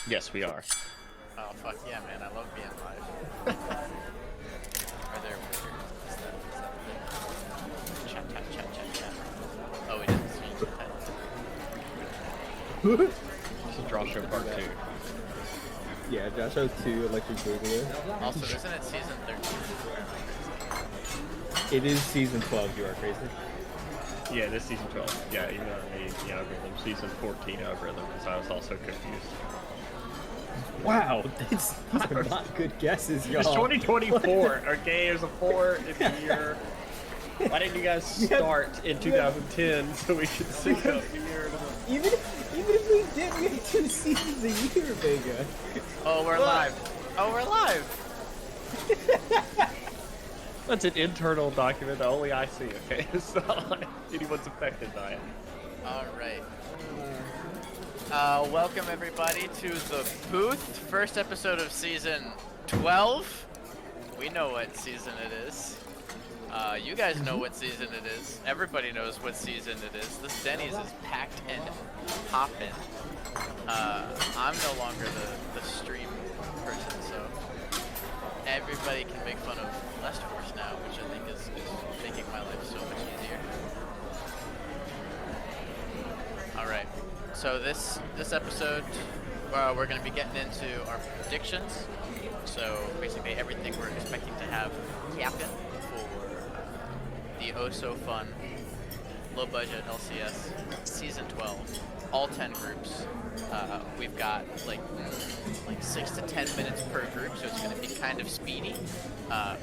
Yes, we are. Oh fuck yeah, man! I love being live. Are there is that chat? Oh, we didn't change the title. This is Draw Show Part 2. Yeah, Joshua 2, Electric Boogaloo. Also, isn't it season 13? It is season 12, you are crazy. Yeah, this season 12. Yeah, even on the algorithm, season 14 algorithm, because I was also confused. Wow, these are not good guesses, y'all. It's 2024, okay? There's a 4 in the year. Why didn't you guys start in 2010 so we could see a year? Even if we did, we had 2 seasons a year, Vega. Oh, we're live. Oh, we're live. That's an internal document that only I see, okay? It's not like anyone's affected by it. All right. Welcome everybody to the booth. First episode of season 12. We know what season it is. You guys know what season it is. Everybody knows what season it is. This Denny's is packed and poppin'. I'm no longer the stream person, so everybody can make fun of Last Force now, which I think is making my life so much easier. Alright, so this episode, we're going to be getting into our predictions. So basically everything we're expecting to have happen for the oh-so-fun, low-budget LCS Season 12. All 10 groups. We've got like 6 to 10 minutes per group, so it's going to be kind of speedy. I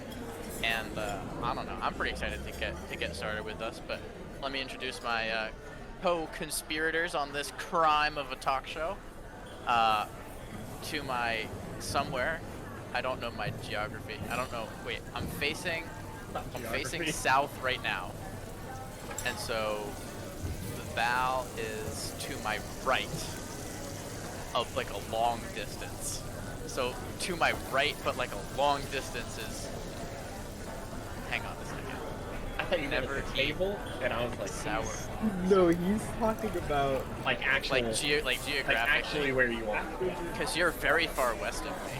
don't know. I'm pretty excited to get started with this. But let me introduce my co-conspirators on this crime of a talk show. To my somewhere, I don't know my geography. I don't know. Wait, I'm facing south right now, and so Val is to my right of like a long distance. So to my right, but like a long distance is. Hang on a second. I thought you never Never the table, and I was like, sour. No, he's talking about... like actual, Like geographically. like actually where you are. Because you're very far west of me,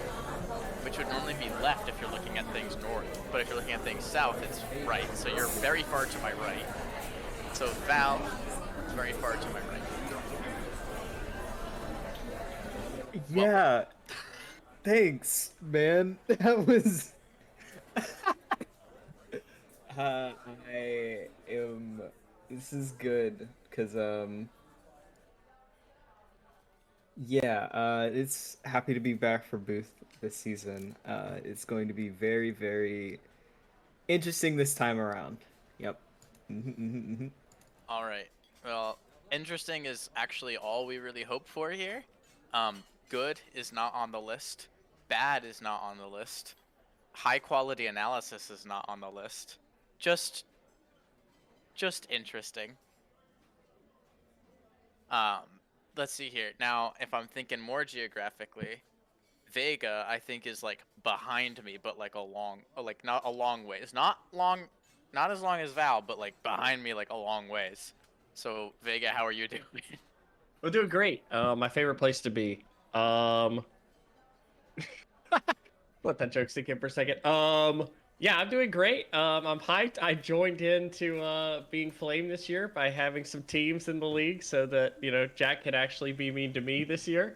which would normally be left if you're looking at things north. But if you're looking at things south, it's right. So you're very far to my right. So Val is very far to my right. Yeah. Thanks, man. That was... I am... This is good, because, yeah, it's happy to be back for Booth this season. It's going to be very, very interesting this time around. Yep. All right. Well, interesting is actually all we really hope for here. Good is not on the list. Bad is not on the list. High quality analysis is not on the list. Just interesting. Let's see here. Now, if I'm thinking more geographically, Vega I think is like behind me, but like like not a long ways. Not as long as Val, but like behind me like a long ways. So Vega, how are you doing? We're doing great. My favorite place to be. Let that joke sink in for a second. Yeah, I'm doing great. I'm hyped. I joined into being Flame this year by having some teams in the league so that, Jack could actually be mean to me this year.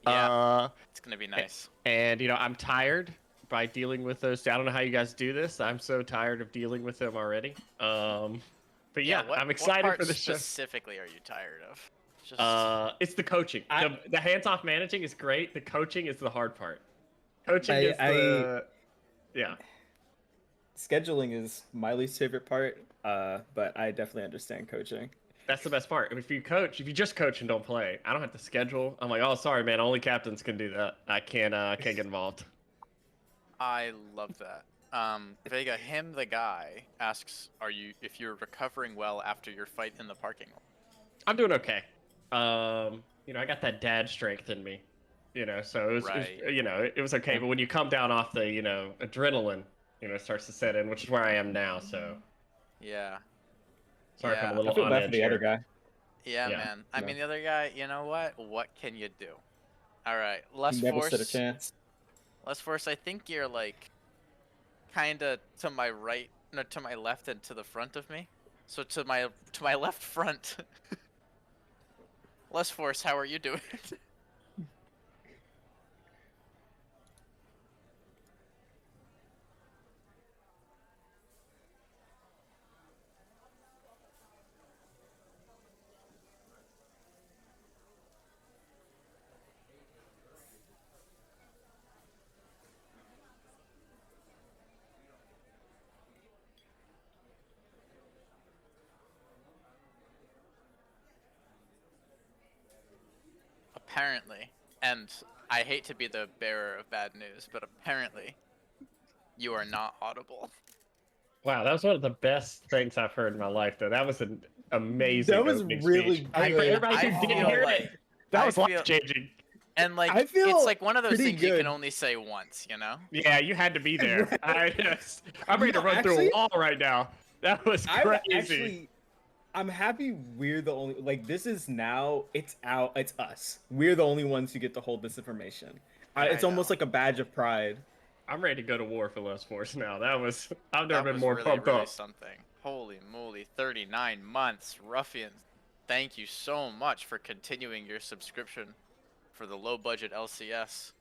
Yeah, it's gonna be nice. And, I'm tired by dealing with those. I don't know how you guys do this. I'm so tired of dealing with them already. But yeah, I'm excited what for the show. specifically are you tired of? Just It's the coaching. The hands-off managing is great. The coaching is the hard part. Coaching is the... Yeah. Scheduling is my least favorite part, but I definitely understand coaching. That's the best part. If you just coach and don't play, I don't have to schedule. I'm like, oh, sorry, man. Only captains can do that. I can't get involved. I love that. Vega, the guy, asks, if you're recovering well after your fight in the parking lot? I'm doing okay. I got that dad strength in me. So it was okay. But when you come down off the, adrenaline, it starts to set in, which is where I am now. So yeah. sorry if I'm a little I feel on bad edge for the here. other guy. Yeah, man. I mean, the other guy, you know what? What can you do? All right, You never stood a chance. Lust Force, I think you're like kind of to my right, no, to my left and to the front of me. So to my left front. Lust Force, how are you doing? Apparently, and I hate to be the bearer of bad news, but apparently you are not audible. Wow, that was one of the best things I've heard in my life, though. That was an amazing That was opening really speech. I For mean, good. everybody I who didn't feel hear like it, that I was feel life changing. and like I feel it's like one of those pretty things you can good. only say once, you know? Yeah, you had to be there. Right. I'm ready to No, run through actually, a wall right now. That was crazy. I'm happy we're the only, like, this is now, it's out, it's us. We're the only ones who get to hold this information. Yeah, I It's almost know. like a badge of pride. I'm ready to go to war for Lust Force now. That was I've never That been was more really, pumped really up. something. Holy moly, 39 months, ruffians. Thank you so much for continuing your subscription for the low budget LCS.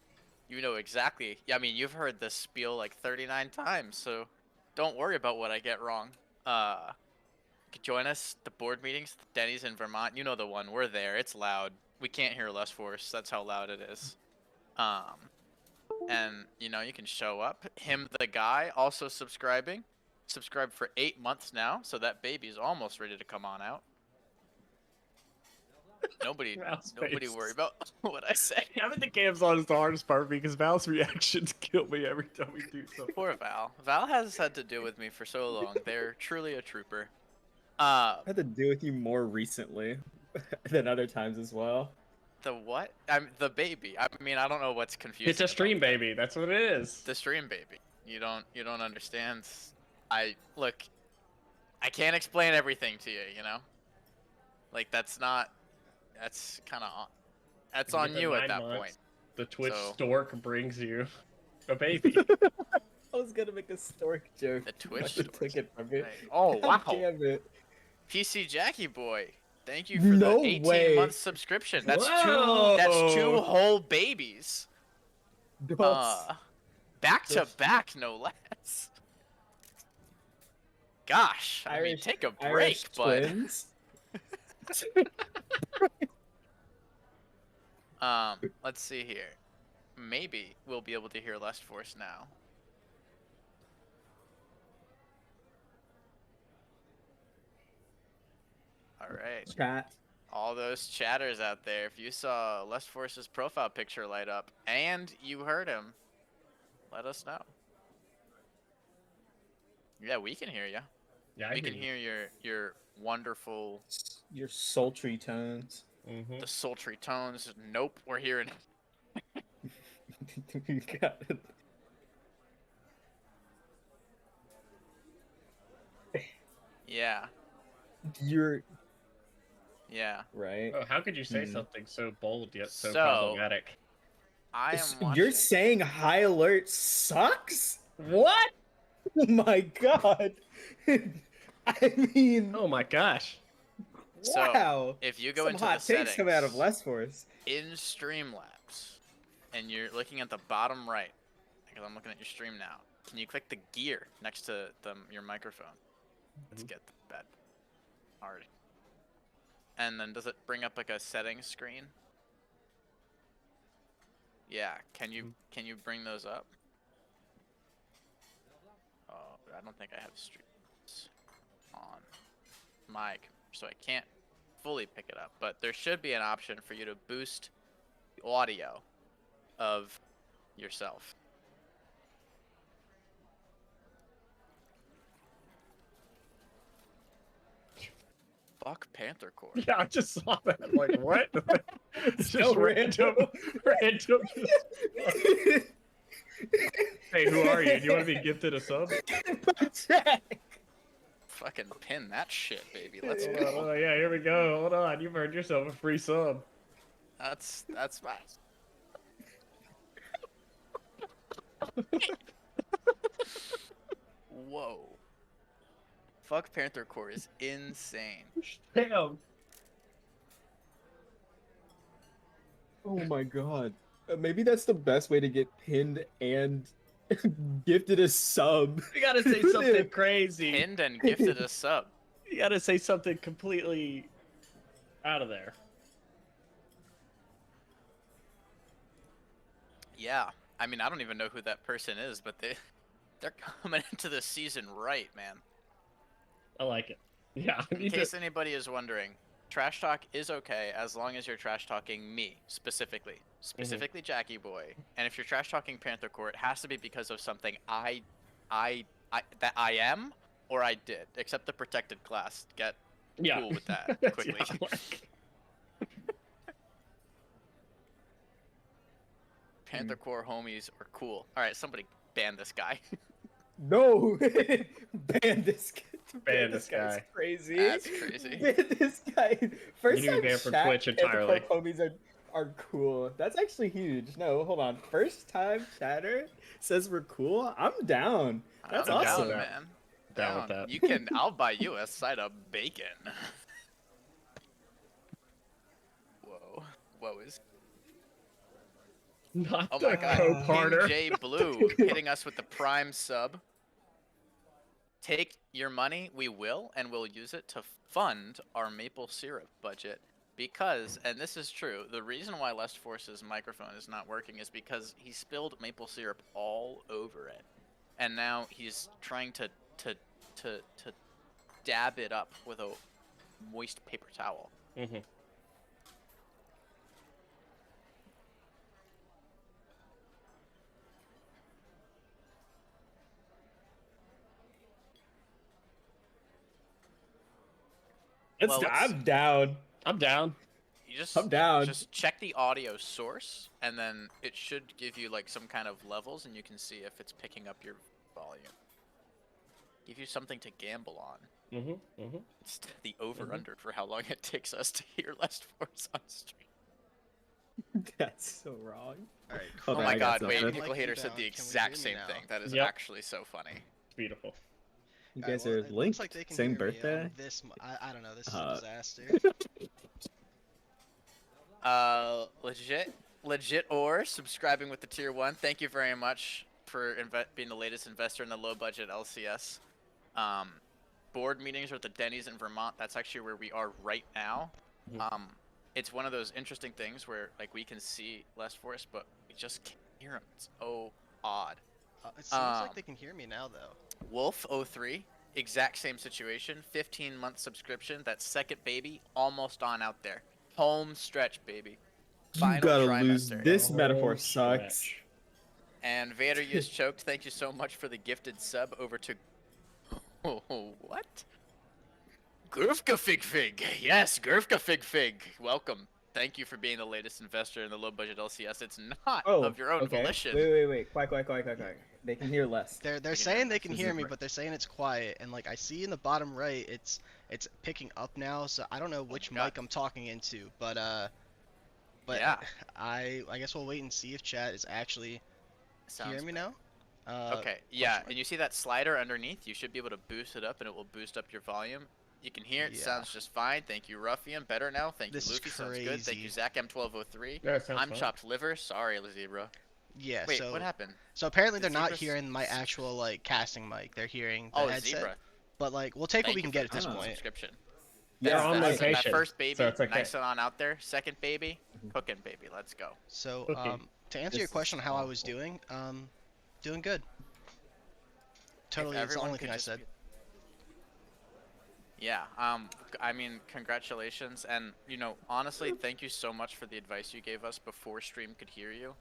You know exactly. Yeah, I mean, you've heard this spiel like 39 times, so don't worry about what I get wrong. You could join us the board meetings, Denny's in Vermont. You know the one. We're there. It's loud. We can't hear Lust Force. That's how loud it is. And you can show up. Him, the guy, also subscribing. Subscribed for 8 months now, so that baby's almost ready to come on out. Nobody, Val's nobody face. worry about what I say. Having the cams on is the hardest part because Val's reactions kill me every time we do something. Poor Val. Val has had to deal with me for so long. They're truly a trooper. I had to deal with you more recently than other times as well. The what? I'm the baby. I mean, I don't know what's confusing. It's a stream about that. baby. That's what it is. The stream baby. You don't understand. Look. I can't explain everything to you. Like that's not. That's kind of. That's You on get the you at 9 that months, point. The Twitch So- stork brings you a baby. I was gonna make a stork joke. The Twitch but stork. took it from me. Right. Oh wow. God damn it. PC Jackie boy. Thank you for No the 18 way. month subscription. That's Whoa. That's two whole babies. That's- Back to back, no less. Gosh, I mean, take a break, Irish bud. twins. Let's see here. Maybe we'll be able to hear Lust Force now. All right. Chat. All those chatters out there, if you saw Lust Force's profile picture light up and you heard him, let us know. Yeah, we can hear you. Yeah, We can hear your wonderful, Your sultry tones. Mm-hmm. the sultry tones. Nope, we're hearing it. You got it. Yeah, You're yeah. right. Oh, how could you say Hmm. something so bold yet so So- problematic? I am watching. You're saying High Alert sucks? What? Oh my god. I mean, Oh my gosh. So, wow. if you go Some into hot the takes come out of settings Less Force. in Streamlabs, and you're looking at the bottom right, because I'm looking at your stream now. Can you click the gear next to your microphone? Let's get the bed. Already. And then does it bring up like a settings screen? Yeah. Can you bring those up? Oh, I don't think I have streams on my computer, so I can't fully pick it up. But there should be an option for you to boost the audio of yourself. Fuck Panther Core. Yeah, I just saw that. I'm like, what? It's So just random. Random. Hey, who are you? Do you want to be gifted a sub? Check. Fucking pin that shit, baby. Let's go. Oh, yeah, here we go. Hold on. You've earned yourself a free sub. That's Whoa. Fuck Panther Core is insane. Damn. Oh my god. Maybe that's the best way to get pinned and gifted a sub. You gotta say something crazy. Pinned and gifted a sub. You gotta say something completely out of there. Yeah. I mean, I don't even know who that person is, but they're coming into the season right, man. I like it. Yeah. In case anybody is wondering, trash talk is okay as long as you're trash talking me specifically, Jackie Boy. And if you're trash talking Panther Core, it has to be because of something that I am or I did. Except the protected class. Get cool with that quickly. Panther Core homies are cool. All right, somebody ban this guy. No! Ban this guy. Ban this guy. Guy's crazy. That's crazy. Ban this guy. First You need to time be banned from chat, Twitch entirely. Panther homies are cool. That's actually huge. No, hold on. First time chatter says we're cool. I'm down. That's I'm awesome. down, man. Down with that. You can. I'll buy you a side of bacon. Whoa is. Not Oh the my god. co-parter. J Blue hitting us with the prime sub. Take your money, we will, and we'll use it to fund our maple syrup budget. Because, and this is true, the reason why Lest Force's microphone is not working is because he spilled maple syrup all over it. And now he's trying to dab it up with a moist paper towel. I'm down. I'm down. I'm down. Just check the audio source, and then it should give you like some kind of levels, and you can see if it's picking up your volume. Give you something to gamble on. It's the over/under for how long it takes us to hear Lest Force on stream. That's so wrong. All right. Oh Okay, my I got god! Wait, something. Pickle Hater said the exact same thing. That is actually so funny. It's beautiful. You guys well, are it linked. looks like they can Same hear me on birthday. This, I don't know. This is a disaster. Legit or subscribing with the tier 1. Thank you very much for being the latest investor in the low budget LCS. Board meetings are at the Denny's in Vermont. That's actually where we are right now. It's one of those interesting things where like we can see Lest Force, but we just can't hear him. It's odd. It seems like they can hear me now, though. Wolf03, exact same situation. 15-month subscription. That second baby, almost on out there. Home stretch, baby. Final You gotta trimester. lose. This metaphor Home sucks. stretch. And Vader used choked. Thank you so much for the gifted sub over to. Oh, what? Gurfka Fig Fig. Yes, Gurfka Fig Fig. Welcome. Thank you for being the latest investor in the low budget LCS. It's not of your own volition. Wait. Quiet. They can hear less. They're saying they can hear me, but they're saying it's quiet. And like I see in the bottom right, it's picking up now. So I don't know which mic I'm talking into, but yeah. I guess we'll wait and see if chat is actually hearing me now. Okay, yeah, and you see that slider underneath? You should be able to boost it up, and it will boost up your volume. You can hear it. Yeah. Sounds just fine. Thank you, Ruffian. Better now. Thank This you, is Luffy. Sounds good. Thank you, crazy. Zach M1203. Yeah, it sounds I'm fine. chopped liver. Sorry, Zebra. Yeah. Wait, so what happened? So apparently they're Did not Zebra hearing my actual like casting mic. They're hearing the headset. Zebra. But like we'll take what Thank we you can for get at the this constant point. subscription. They're That's- on that's- location, That first baby, so it's okay. nice and on out there. Second baby, cooking baby. Let's go. So Okay. to answer your This question is on how I was awful. doing, doing good. Totally, If it's the everyone only could thing I just said. be- Yeah, I mean, congratulations, and, you know, honestly, thank you so much for the advice you gave us before stream could hear you.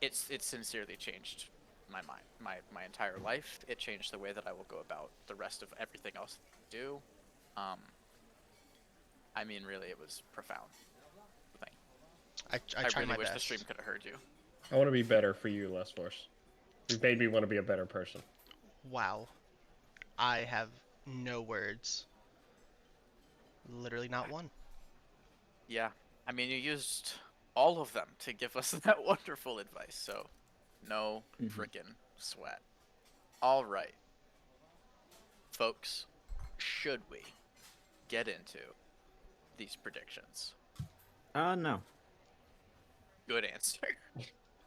It's sincerely changed my mind, my entire life. It changed the way that I will go about the rest of everything else I do. I mean, really, it was profound. Thank you. I tried really my wish the best. stream could have heard you. I want to be better for you, Less Force. You made me want to be a better person. Wow, I have no words. Literally not one. Yeah, I mean, you used all of them to give us that wonderful advice, so No frickin' sweat. All right, folks, should we get into these predictions? No. Good answer.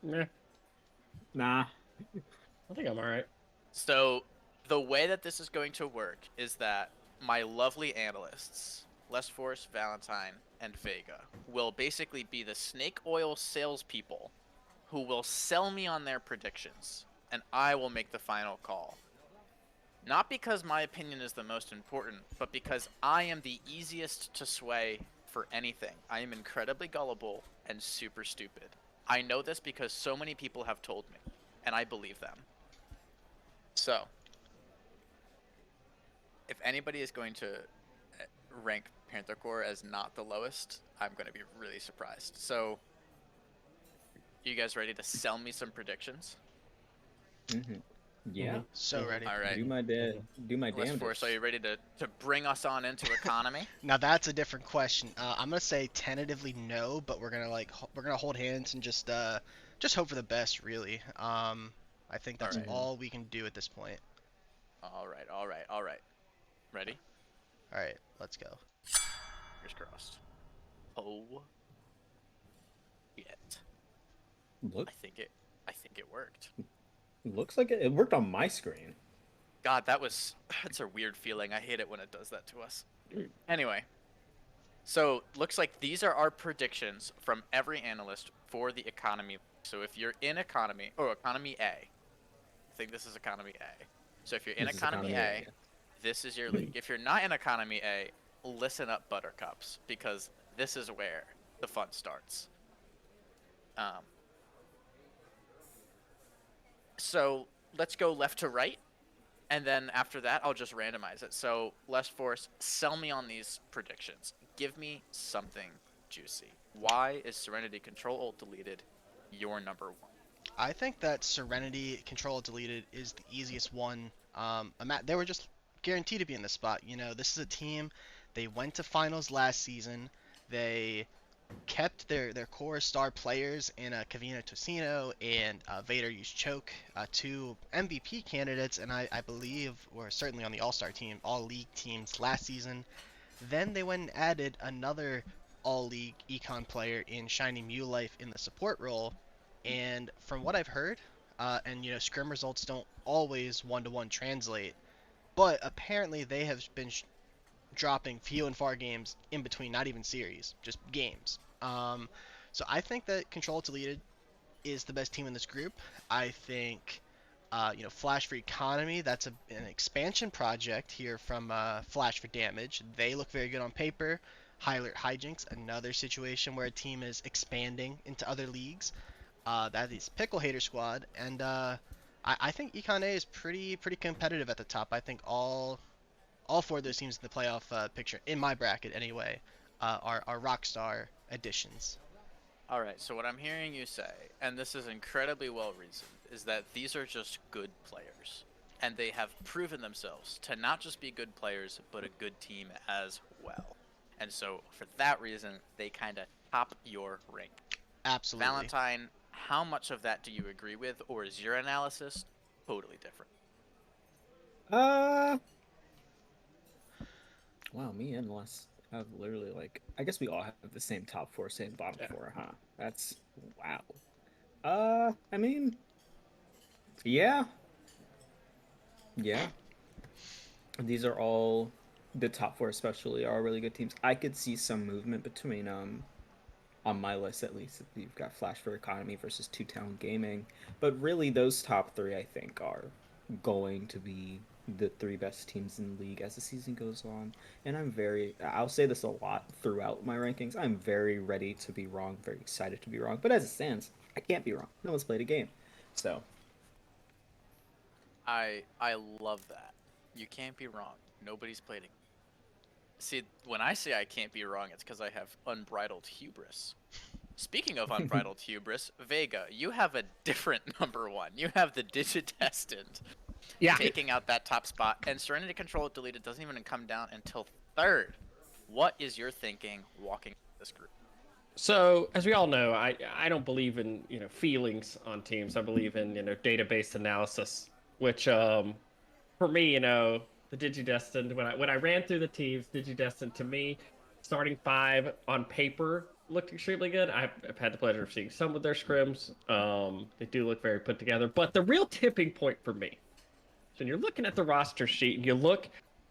Yeah, Nah. I think I'm all right. So the way that this is going to work is that my lovely analysts, Les Force, Valentine, and Vega, will basically be the snake oil salespeople who will sell me on their predictions, and I will make the final call. Not because my opinion is the most important, but because I am the easiest to sway for anything. I am incredibly gullible and super stupid. I know this because so many people have told me, and I believe them. So, if anybody is going to rank Panther Core as not the lowest, I'm going to be really surprised. So, you guys ready to sell me some predictions? Yeah. So ready. All right. Do my Les damnedest. Force, are you ready to bring us on into economy? Now that's a different question. I'm gonna say tentatively no, but we're gonna hold hands and just hope for the best, really. I think that's Alright. all we can do at this point. All right. Ready? All right, let's go. Fingers crossed. Oh. Shit. Look, I think it worked. looks like it worked on my screen. God, that's a weird feeling. I hate it when it does that to us. Anyway. So, looks like these are our predictions from every analyst for the economy. So, if you're in economy, or economy A, I think this is economy A. So, if you're in This is economy A, yeah. this is your league. If you're not in economy A, listen up, buttercups, because this is where the fun starts. So let's go left to right, and then after that, I'll just randomize it. So, Les Force, sell me on these predictions. Give me something juicy. Why is Serenity Control Alt Deleted your number one? I think that Serenity Control Deleted is the easiest one. They were just guaranteed to be in this spot. You know, this is a team. They went to finals last season. They kept their core star players in Kavina Tocino and Vader Choke, two MVP candidates, and I believe were certainly on the All-Star team, all-league teams last season. Then they went and added another all-league econ player in Shiny Mew Life in the support role, and from what I've heard, and you know, scrim results don't always one-to-one translate, but apparently they have been dropping few and far games in between, not even series, just games. So I think that Control Deleted is the best team in this group. I think, you know, Flash for Economy, that's an expansion project here from Flash for Damage. They look very good on paper. High Alert Hijinks, another situation where a team is expanding into other leagues. That is Pickle Hater Squad, and I think Econ A is pretty competitive at the top. I think all four of those teams in the playoff picture, in my bracket anyway, are Rockstar additions. All right, so what I'm hearing you say, and this is incredibly well reasoned, is that these are just good players. And they have proven themselves to not just be good players, but a good team as well. And so, for that reason, they kind of top your rank. Absolutely. Valentine, how much of that do you agree with, or is your analysis totally different? Wow, me and Les have literally like I guess we all have the same top four, same bottom four, huh? That's wow. I mean, yeah. Yeah. These are all the top four especially are really good teams. I could see some movement between on my list at least. You've got Flash for Economy versus Two Town Gaming, but really those top three I think are going to be the three best teams in the league as the season goes on. And I'll say this a lot throughout my rankings. I'm very ready to be wrong, very excited to be wrong. But as it stands, I can't be wrong. No one's played a game, so I love that. You can't be wrong. Nobody's played it. See, when I say I can't be wrong, it's because I have unbridled hubris. Speaking of unbridled hubris, Vega, you have a different number one. You have the Digidestined taking out that top spot, and Serenity Control Deleted doesn't even come down until third. What is your thinking walking this group? So, as we all know, I don't believe in, feelings on teams. I believe in, database analysis, which for me, the Digidestined, when I ran through the teams, Digidestined to me, starting five on paper looked extremely good. I've had the pleasure of seeing some of their scrims. They do look very put together. But the real tipping point for me, so when you're looking at the roster sheet and you look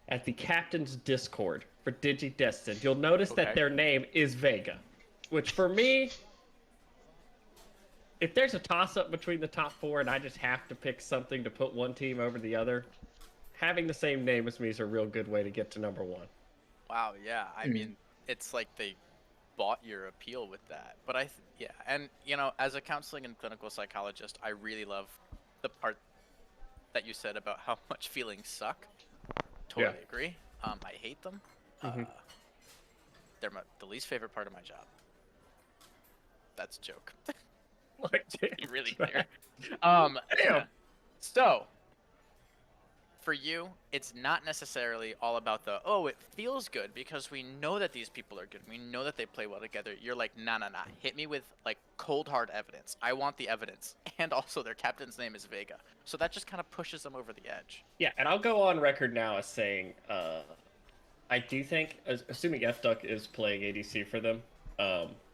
at the captain's Discord for Digidestined, you'll notice that Okay. their name is Vega, which for me, if there's a toss up between the top four and I just have to pick something to put one team over the other, having the same name as me is a real good way to get to number one. Wow, yeah. I mean, it's like they bought your appeal with that. But yeah, and as a counseling and clinical psychologist, I really love the part that you said about how much feelings suck. Totally agree. I hate them. Mm-hmm. They're the least favorite part of my job. That's a joke. Like, To be really clear. Damn. So, for you, it's not necessarily all about it feels good because we know that these people are good. We know that they play well together. You're like, nah. Hit me with like cold hard evidence. I want the evidence. And also their captain's name is Vega. So that just kind of pushes them over the edge. Yeah, and I'll go on record now as saying, I do think, assuming FDuck is playing ADC for them,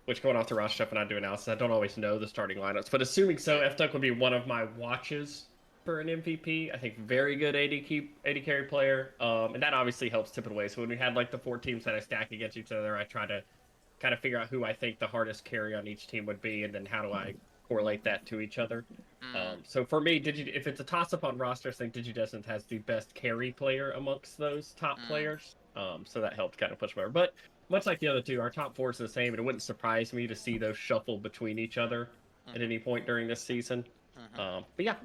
which going off the roster stuff and I do analysis, I don't always know the starting lineups, but assuming so, FDuck would be one of my watches for an MVP. I think very good AD carry player, and that obviously helps tip it away. So when we had like the four teams that I stack against each other, I try to kind of figure out who I think the hardest carry on each team would be, and then how do I correlate that to each other. So for me, if it's a toss-up on roster, I think Digidestined has the best carry player amongst those top players. So that helped kind of push over. But much like the other two, our top four is the same, and it wouldn't surprise me to see those shuffle between each other at any point during this season. But yeah.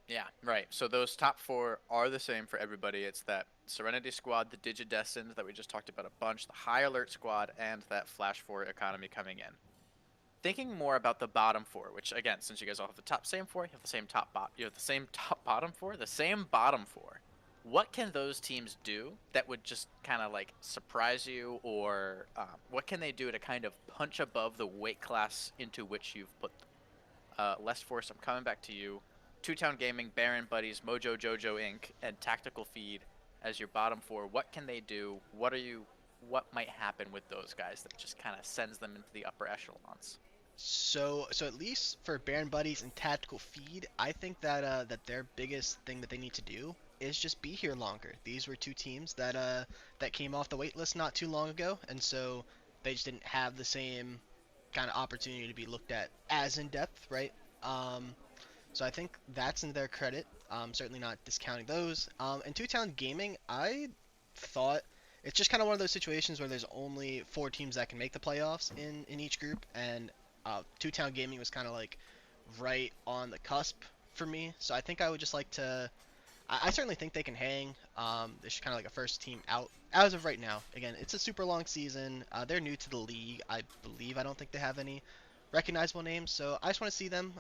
Yeah, right. So those top four are the same for everybody. It's that Serenity Squad, the Digidestined that we just talked about a bunch, the High Alert Squad, and that Flash 4 economy coming in. Thinking more about the bottom four, which again, since you guys all have the top same four, you have the same you have the same top bottom four, the same bottom four. What can those teams do that would just kind of like surprise you, or what can they do to kind of punch above the weight class into which you've put them? Less Force, I'm coming back to you. Two Town Gaming, Baron Buddies, Mojo Jojo Inc., and Tactical Feed as your bottom four. What can they do? What might happen with those guys that just kind of sends them into the upper echelons? So at least for Baron Buddies and Tactical Feed, I think that that their biggest thing that they need to do is just be here longer. These were two teams that came off the wait list not too long ago, and so they just didn't have the same kind of opportunity to be looked at as in depth, right? So I think that's in their credit. Certainly not discounting those. And Two Town Gaming, I thought it's just kind of one of those situations where there's only four teams that can make the playoffs in each group, and Two Town Gaming was kind of like right on the cusp for me. So I think I would just like to. I certainly think they can hang. They're kind of like a first team out as of right now. Again, it's a super long season. They're new to the league, I believe. I don't think they have any recognizable names, so I just want to see them.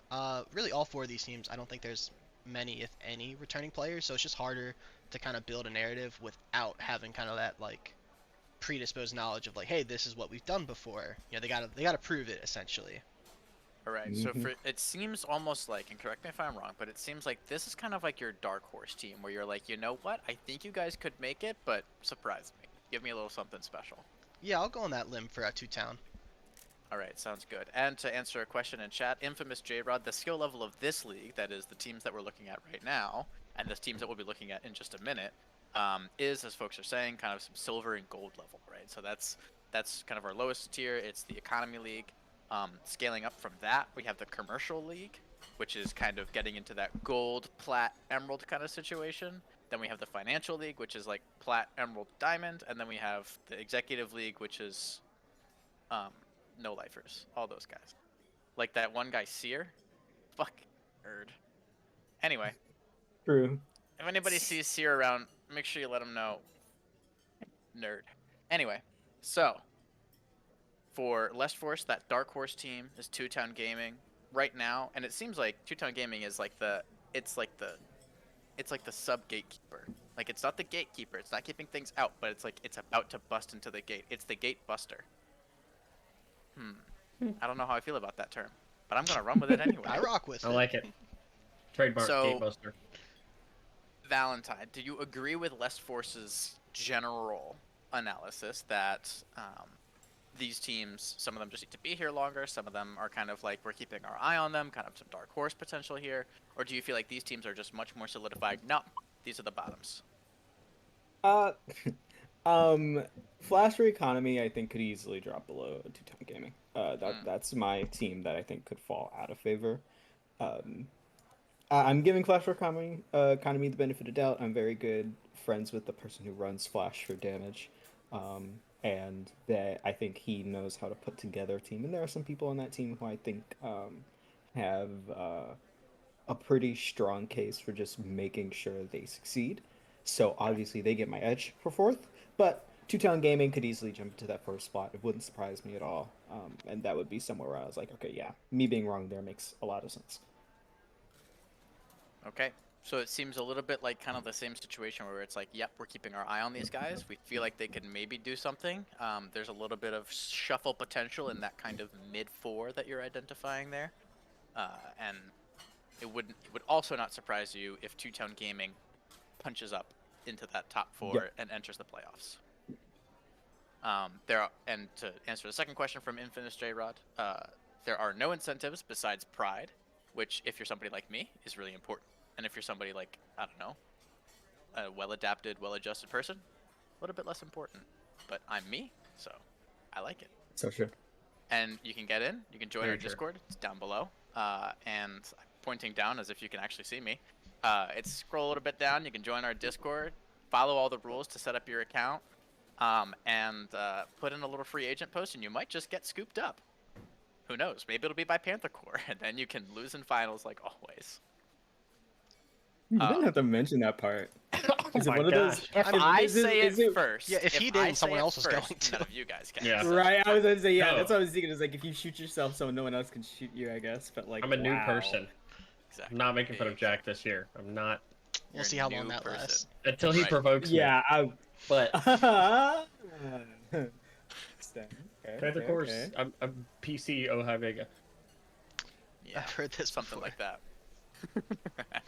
Really, all four of these teams, I don't think there's many, if any, returning players, so it's just harder to kind of build a narrative without having kind of that like predisposed knowledge of like, hey, this is what we've done before. They gotta prove it essentially. All right. So it seems almost like, and correct me if I'm wrong, but it seems like this is kind of like your dark horse team, where you're like, you know what, I think you guys could make it, but surprise me, give me a little something special. Yeah, I'll go on that limb for Two Town. All right, sounds good. And to answer a question in chat, Infamous J-Rod, the skill level of this league, that is the teams that we're looking at right now, and the teams that we'll be looking at in just a minute, is, as folks are saying, kind of some silver and gold level, right? So that's kind of our lowest tier. It's the Economy League. Scaling up from that, we have the Commercial League, which is kind of getting into that gold, plat, emerald kind of situation. Then we have the Financial League, which is like plat, emerald, diamond. And then we have the Executive League, which is no lifers, all those guys. Like that one guy, Seer. Fuck, nerd. Anyway. True. If anybody sees Seer around, make sure you let him know. Nerd. Anyway, so for Less Force, that Dark Horse team is Two Town Gaming right now, and it seems like Two Town Gaming is like the sub gatekeeper. Like, it's not the gatekeeper, it's not keeping things out, but it's like it's about to bust into the gate. It's the gate buster. I don't know how I feel about that term, but I'm gonna run with it anyway. I rock with I it. like it. Trademark So, Gatebuster. Valentine, do you agree with Lest Force's general analysis that these teams, some of them just need to be here longer, some of them are kind of like we're keeping our eye on them, kind of some dark horse potential here, or do you feel like these teams are just much more solidified? No, these are the bottoms. Uh, Flasher Economy, I think, could easily drop below Two-Tone Gaming. That's my team that I think could fall out of favor. Um, I'm giving Economy the benefit of doubt. I'm very good friends with the person who runs Flash for Damage, and that I think he knows how to put together a team. And there are some people on that team who I think have a pretty strong case for just making sure they succeed. So obviously they get my edge for fourth, but Two-Town Gaming could easily jump into that first spot. It wouldn't surprise me at all, and that would be somewhere where I was like, okay, yeah, me being wrong there makes a lot of sense. Okay. So it seems a little bit like kind of the same situation where it's like, yep, we're keeping our eye on these guys. We feel like they could maybe do something. There's a little bit of shuffle potential in that kind of mid-4 that you're identifying there. And it would also not surprise you if Two-Town Gaming punches up into that top 4 Yep. and enters the playoffs. And to answer the second question from Infamous J-Rod, there are no incentives besides pride, which, if you're somebody like me, is really important. And if you're somebody like, I don't know, a well-adapted, well-adjusted person, a little bit less important. But I'm me, so I like it. So sure. And you can get in. You can join Very our true. Discord. It's down below. And I'm pointing down as if you can actually see me. It's scroll a little bit down. You can join our Discord. Follow all the rules to set up your account. And put in a little free agent post, and you might just get scooped up. Who knows? Maybe it'll be by Panther Corps, and then you can lose in finals like always. You didn't have to mention that part. Oh Is it my one of those? gosh. If Is- I is it- say is it it- first, Yeah, if he I didn't, say someone it else was first, going to. None of you guys can. Yeah. So- Right, I was gonna say yeah. No. That's what I was thinking. Is like if you shoot yourself, so no one else can shoot you. I guess, but like I'm a new wow. person. Exactly. I'm not making fun of Exactly. Jack this year. I'm not We'll You're see a how long new that person. lasts. until he Right. provokes me. Yeah, I. But Okay, Panther okay, Corps, okay. I'm PC Ojai Vega. Yeah, I've heard this something before. like that.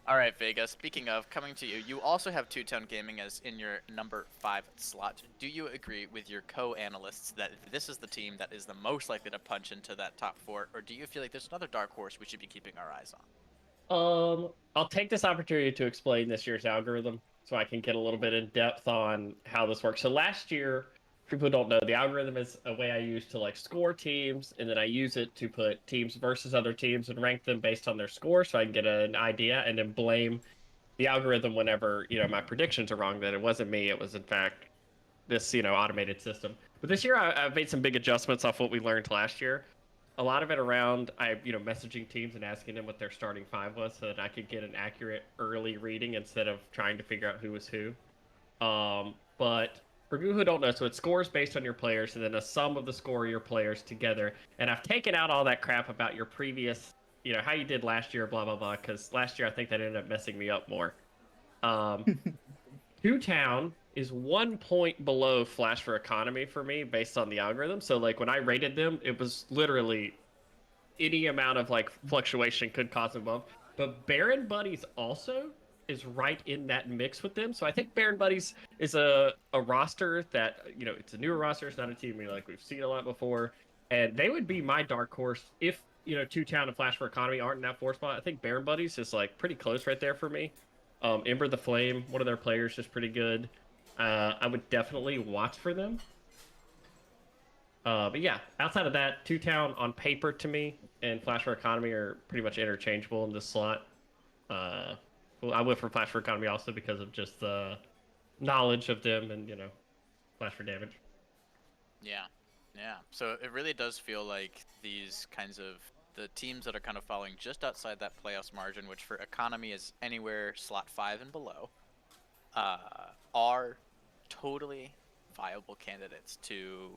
All right, Vega. Speaking of coming to you, you also have Two-Tone Gaming as in your number 5 slot. Do you agree with your co-analysts that this is the team that is the most likely to punch into that top 4, or do you feel like there's another dark horse we should be keeping our eyes on? I'll take this opportunity to explain this year's algorithm so I can get a little bit in depth on how this works. So last year, for people who don't know, the algorithm is a way I use to like score teams, and then I use it to put teams versus other teams and rank them based on their score, so I can get an idea, and then blame the algorithm whenever my predictions are wrong. That it wasn't me; it was in fact this automated system. But this year, I've made some big adjustments off what we learned last year. A lot of it around messaging teams and asking them what their starting 5 was, so that I could get an accurate early reading instead of trying to figure out who was who. But for people who don't know, so it scores based on your players, and then a sum of the score of your players together. And I've taken out all that crap about your previous, how you did last year, blah blah blah, because last year I think that ended up messing me up more. Two-Town is 1 point below Flash for Economy for me based on the algorithm. So like when I rated them, it was literally any amount of like fluctuation could cause them bump. But Baron Buddies also is right in that mix with them. So I think Baron Buddies is a roster that it's a newer roster. It's not a team we've seen a lot before, and they would be my dark horse if Two-Town and Flash for Economy aren't in that 4 spot. I think Baron Buddies is like pretty close right there for me. Ember the Flame, one of their players, is pretty good. I would definitely watch for them. But yeah, outside of that, Two-Town on paper to me and Flash for Economy are pretty much interchangeable in this slot. Well, I went for Flash for Economy also because of just the knowledge of them and Flash for Damage. Yeah. So it really does feel like these kinds of the teams that are kind of falling just outside that playoffs margin, which for Economy is anywhere slot 5 and below, are totally viable candidates to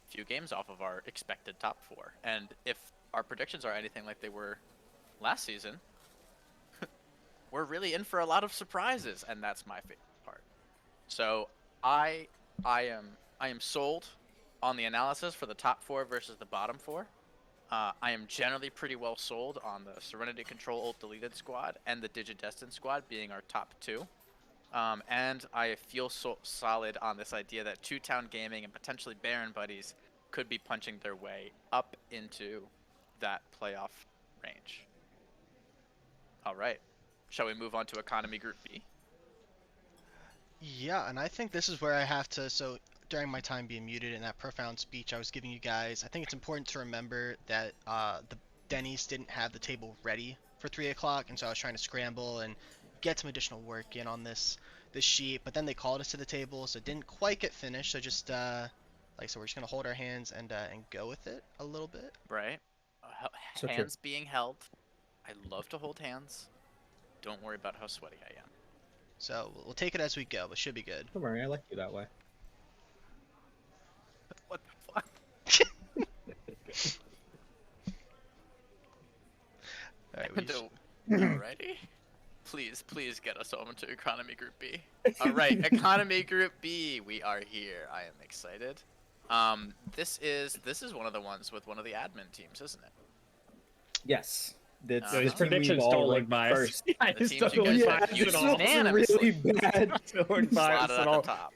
few games off of our expected top 4. And if our predictions are anything like they were last season, we're really in for a lot of surprises, and that's my favorite part. So I am sold on the analysis for the top 4 versus the bottom 4, I am generally pretty well sold on the Serenity Control Ult Deleted squad and the Digidestin squad being our top 2. And I feel so solid on this idea that Two Town Gaming and potentially Baron Buddies could be punching their way up into that playoff range. All right. Shall we move on to Economy Group B? Yeah, and I think this is where I have to. So during my time being muted in that profound speech I was giving you guys, I think it's important to remember that the Denny's didn't have the table ready for 3 o'clock, and so I was trying to scramble and get some additional work in on this sheet. But then they called us to the table, so it didn't quite get finished. So just so we're just gonna hold our hands and go with it a little bit. Right. So true. Hands being held. I love to hold hands. Don't worry about how sweaty I am. So we'll take it as we go, but should be good. Don't worry, I like you that way. What the fuck? Alrighty. Please get us over to Economy Group B. Alright, Economy Group B. We are here. I am excited. This is one of the ones with one of the admin teams, isn't it? Yes. That's So his predictions don't look biased. first. Yeah, The his teams you don't guys look have biased used at all. unanimously. Really bad. Don't look biased Slotted at at all. the top.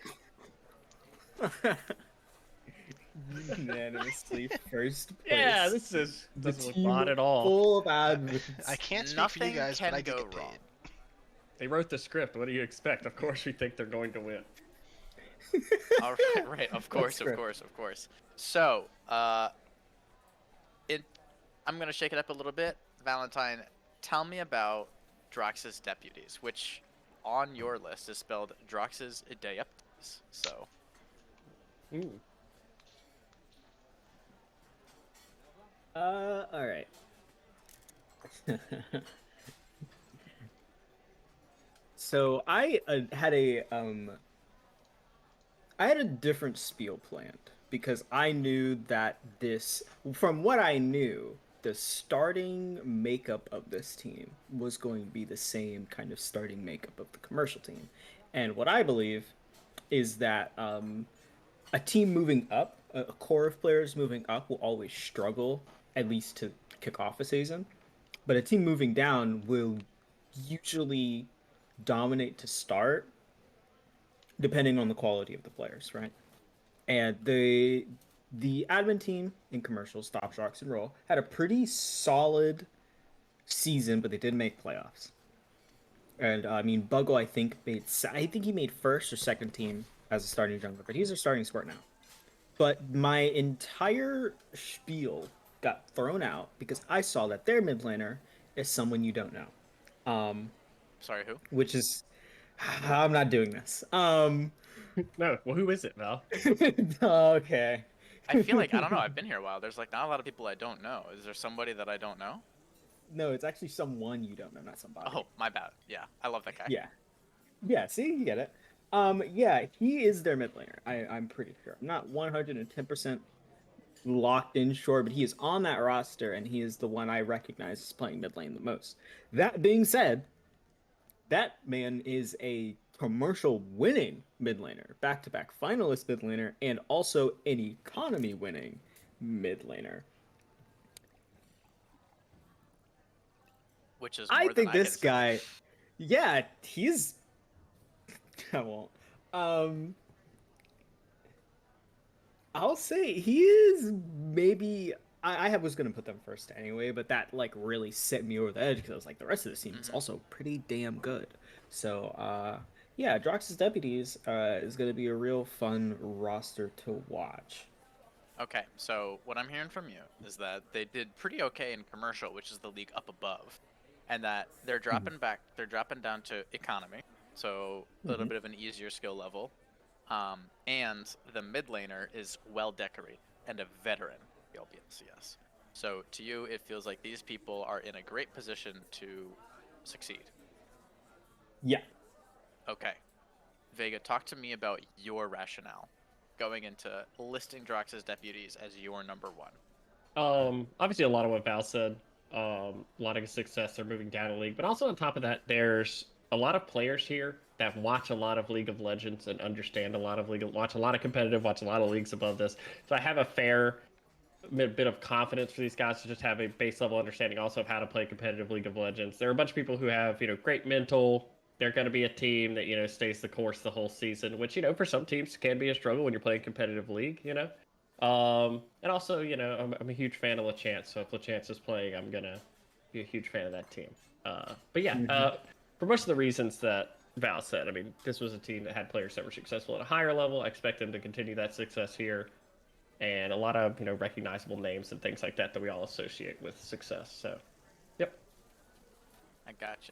Unanimously first place. Yeah, this doesn't look bad at all. Full of admins. I can't speak for Nothing you guys, can but I do go get paid. wrong. They wrote the script. What do you expect? Of course, we think they're going to win. All right, right. Of course. So, I'm gonna shake it up a little bit. Valentine, tell me about Drox's deputies, which on your list is spelled Drox's Ideaptes. So, Ooh. All right. So I had a different spiel planned because I knew that from what I knew, the starting makeup of this team was going to be the same kind of starting makeup of the commercial team, and what I believe is that a team moving up, a core of players moving up, will always struggle at least to kick off a season, but a team moving down will usually dominate to start, depending on the quality of the players, right? And the admin team in commercials, Stop, Sharks, and Roll, had a pretty solid season, but they didn't make playoffs. And I mean, Buggle, I think he made first or second team as a starting jungler, but he's a starting support now. But my entire spiel got thrown out because I saw that their mid laner is someone you don't know. sorry, who? Which is, I'm not doing this. No, well, who is it, Val? Okay. I feel like I don't know. I've been here a while. There's like not a lot of people I don't know. Is there somebody that I don't know? No, it's actually someone you don't know, not somebody. Oh, my bad. Yeah, I love that guy. Yeah. Yeah, see, you get it. Yeah, he is their mid laner. I'm pretty sure. I'm not 110% locked in sure, but he is on that roster, and he is the one I recognize as playing mid lane the most. That being said, that man is a commercial winning mid laner, back-to-back finalist mid laner, and also an economy winning mid laner. Which is more I than think this can say. guy, yeah, he's. I won't. I'll say he is maybe. I was gonna put them first anyway, but that like really set me over the edge because I was like, the rest of the team is also pretty damn good. So yeah, Drox's deputies is gonna be a real fun roster to watch. Okay, so what I'm hearing from you is that they did pretty okay in commercial, which is the league up above, and that they're dropping back. They're dropping down to economy, so a little bit of an easier skill level, and the mid laner is well decorated and a veteran LCS. So to you, it feels like these people are in a great position to succeed. Yeah. Okay, Vega, talk to me about your rationale going into listing Drox's deputies as your number one. Obviously a lot of what Val said. A lot of success. They're moving down a league, but also on top of that, there's a lot of players here that watch a lot of League of Legends and understand a lot of watch a lot of competitive, watch a lot of leagues above this. So I have a fair bit of confidence for these guys to just have a base level understanding also of how to play competitive League of Legends. There are a bunch of people who have, great mental. They're going to be a team that, stays the course the whole season, which, for some teams can be a struggle when you're playing competitive league. And also, I'm a huge fan of LeChance, so if LeChance is playing, I'm going to be a huge fan of that team. But yeah, for most of the reasons that Val said, I mean, this was a team that had players that were successful at a higher level. I expect them to continue that success here. And a lot of, recognizable names and things like that we all associate with success. So, yep. I gotcha.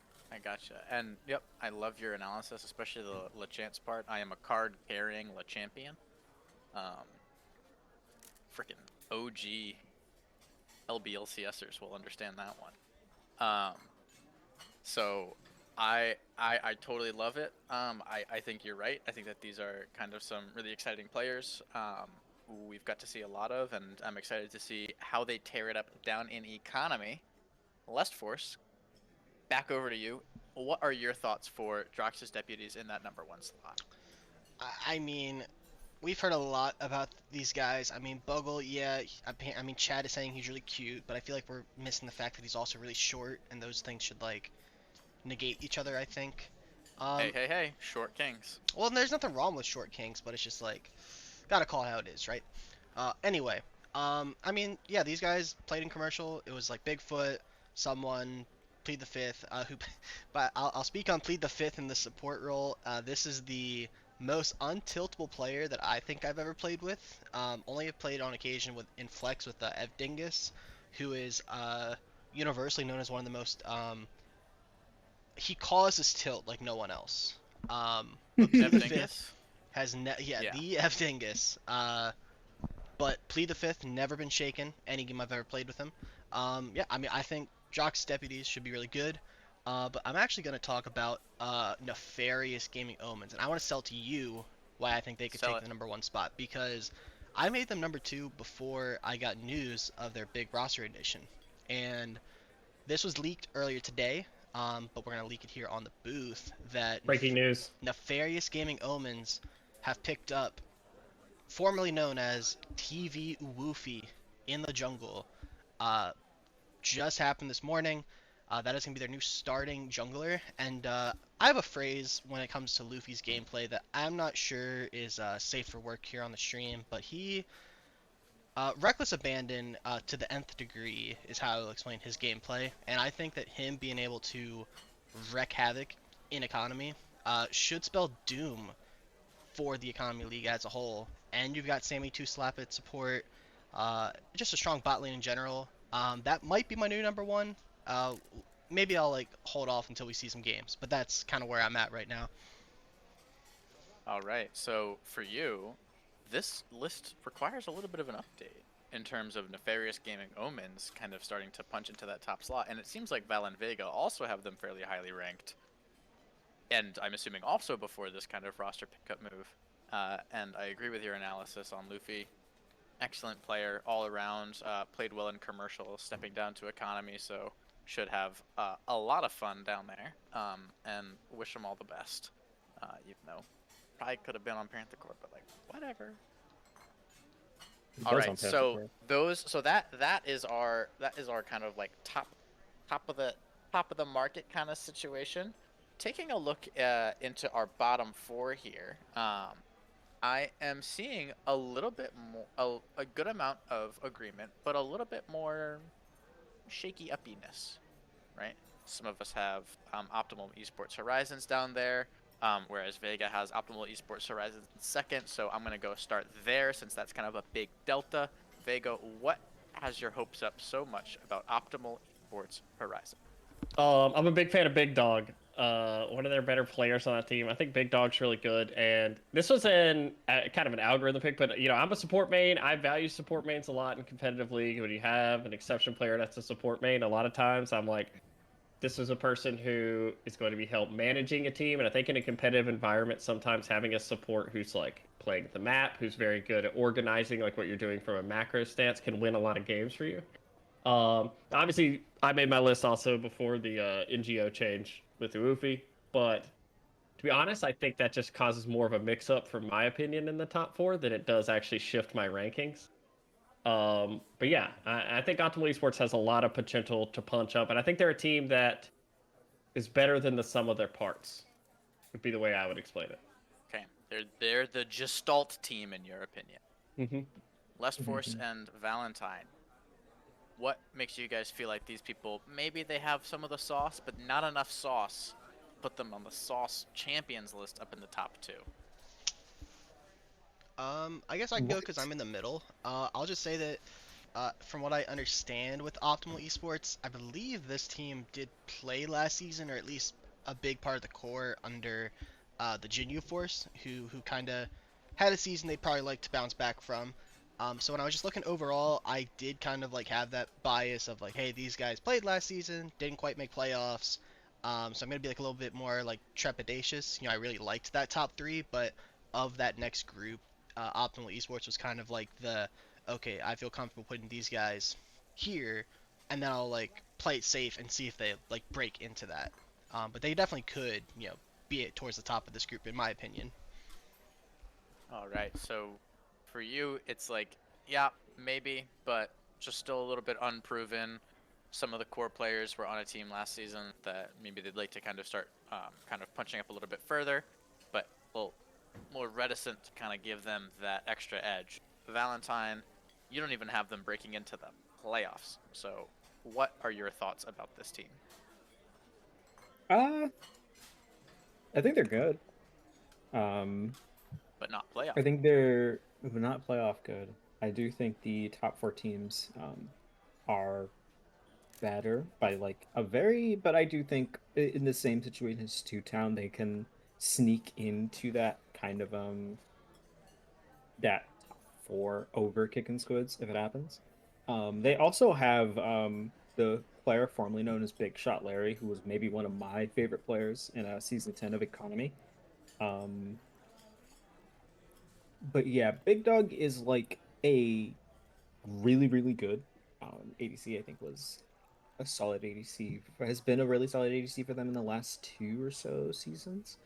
And yep, I love your analysis, especially the LeChance part. I am a card carrying LeChampion. Freaking OG LBLCSers will understand that one. So I totally love it. I think you're right. I think that these are kind of some really exciting players. We've got to see a lot of, and I'm excited to see how they tear it up down in economy. Lust Force, back over to you. What are your thoughts for Drox's deputies in that number 1 slot? I mean, we've heard a lot about these guys. I mean, Bogle, yeah. I mean, Chad is saying he's really cute, but I feel like we're missing the fact that he's also really short, and those things should like negate each other, I think. Hey, short kings. Well, there's nothing wrong with short kings, but it's just like, gotta call it how it is, right? Anyway, I mean, yeah, these guys played in commercial. It was like Bigfoot, someone, Plead the Fifth, but I'll speak on Plead the Fifth in the support role. This is the most untiltable player that I think I've ever played with. Only have played on occasion with in Flex with Ev Dingus, who is universally known as one of the most he causes tilt like no one else. Ev Dingus has the Ev Dingus. But Plead the Fifth never been shaken any game I've ever played with him. Yeah, I mean I think Jock's deputies should be really good. But I'm actually going to talk about Nefarious Gaming Omens, and I want to sell to you why I think they could take the number 1 spot, because I made them number 2 before I got news of their big roster addition, and this was leaked earlier today. But we're going to leak it here on the booth that breaking news. Nefarious Gaming Omens have picked up, formerly known as TV Woofy in the jungle. Just happened this morning. That is going to be their new starting jungler. And I have a phrase when it comes to Luffy's gameplay that I'm not sure is safe for work here on the stream, but he... reckless abandon to the nth degree is how I'll explain his gameplay. And I think that him being able to wreak havoc in economy should spell doom for the economy league as a whole. And you've got Sammy 2 Slap at support, just a strong bot lane in general. That might be my new number 1. Maybe I'll like hold off until we see some games, but that's kind of where I'm at right now. All right, so for you, this list requires a little bit of an update in terms of Nefarious Gaming Omens kind of starting to punch into that top slot, and it seems like Val and Vega also have them fairly highly ranked, and I'm assuming also before this kind of roster pickup move. And I agree with your analysis on Luffy. Excellent player all around, played well in commercial, stepping down to economy, so should have a lot of fun down there, and wish him all the best. Even though probably could have been on Panther Corps, but like whatever. All right, so that is our kind of like top of the market kind of situation. Taking a look into our bottom 4 here, I am seeing a little bit more, a good amount of agreement, but a little bit more shaky uppiness, right? Some of us have Optimal Esports Horizons down there, whereas Vega has Optimal Esports Horizons in second, so I'm going to go start there since that's kind of a big delta. Vega, what has your hopes up so much about Optimal Esports Horizon? I'm a big fan of Big Dog. One of their better players on that team. I think Big Dog's really good, and this was kind of an algorithm pick, but I'm a support main. I value support mains a lot in competitive league. When you have an exception player that's a support main, a lot of times I'm like, this is a person who is going to be help managing a team, and I think in a competitive environment, sometimes having a support who's like playing the map, who's very good at organizing, like what you're doing from a macro stance, can win a lot of games for you. Obviously, I made my list also before the NGO change with Uofi. but to be honest, I think that just causes more of a mix-up, for my opinion, in the top four than it does actually shift my rankings. But yeah, I think Optimal Esports has a lot of potential to punch up, and I think they're a team that is better than the sum of their parts. Would be the way I would explain it. Okay, they're the Gestalt team in your opinion. Mm-hmm. Lust Force and Valentine. What makes you guys feel like these people, maybe they have some of the sauce, but not enough sauce? Put them on the sauce champions list up in the top 2. I guess I can go because What? I'm in the middle. I'll just say that from what I understand with Optimal Esports, I believe this team did play last season, or at least a big part of the core under the Jinyu Force, who kind of had a season they'd probably like to bounce back from. So when I was just looking overall, I did kind of like have that bias of like, hey, these guys played last season, didn't quite make playoffs. So I'm gonna be like a little bit more like trepidatious. I really liked that top 3, but of that next group, Optimal Esports was kind of like the okay, I feel comfortable putting these guys here, and then I'll like play it safe and see if they like break into that. But they definitely could, be it towards the top of this group, in my opinion. All right, so for you, it's like, yeah, maybe, but just still a little bit unproven. Some of the core players were on a team last season that maybe they'd like to kind of start kind of punching up a little bit further, but a little more reticent to kind of give them that extra edge. Valentine, you don't even have them breaking into the playoffs. So what are your thoughts about this team? I think they're good. Um, But not playoff. I think they're not playoff good. I do think the top 4 teams are better by like a very, but I do think in the same situation as Two Town, they can sneak into that kind of that top 4 over kicking squids if it happens. They also have the player formerly known as Big Shot Larry, who was maybe one of my favorite players in season 10 of Economy. Um, but yeah, Big Dog is like a really, really good ADC. I think was a solid ADC, has been a really solid ADC for them in the last 2 or so seasons.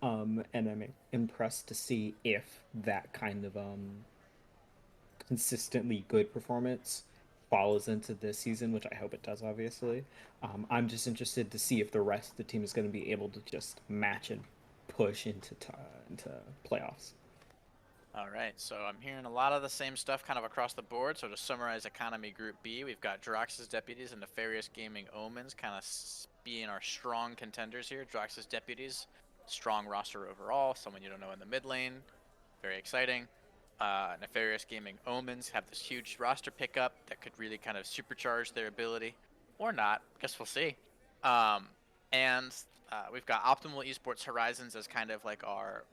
And I'm impressed to see if that kind of consistently good performance follows into this season, which I hope it does, obviously. I'm just interested to see if the rest of the team is going to be able to just match and push into playoffs. All right, so I'm hearing a lot of the same stuff kind of across the board. So to summarize Economy Group B, we've got Drox's Deputies and Nefarious Gaming Omens kind of being our strong contenders here. Drox's Deputies, strong roster overall, someone you don't know in the mid lane, very exciting. Nefarious Gaming Omens have this huge roster pickup that could really kind of supercharge their ability, or not. Guess we'll see. And we've got Optimal Esports Horizons as kind of like our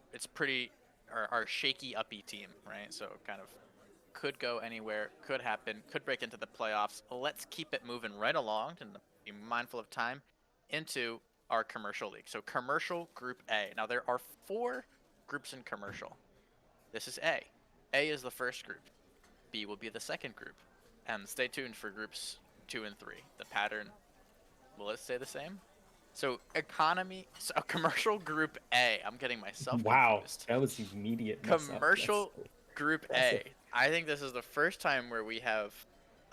shaky uppy team, right? So kind of could go anywhere, could happen, could break into the playoffs. Let's keep it moving right along and be mindful of time into our commercial league. So commercial group A. Now there are 4 groups in commercial. This is A. A is the first group. B will be the second group. And stay tuned for groups 2 and 3. The pattern, will it stay the same? So commercial group A. I'm getting myself confused. That was immediate. Commercial group A. I think this is the first time where we have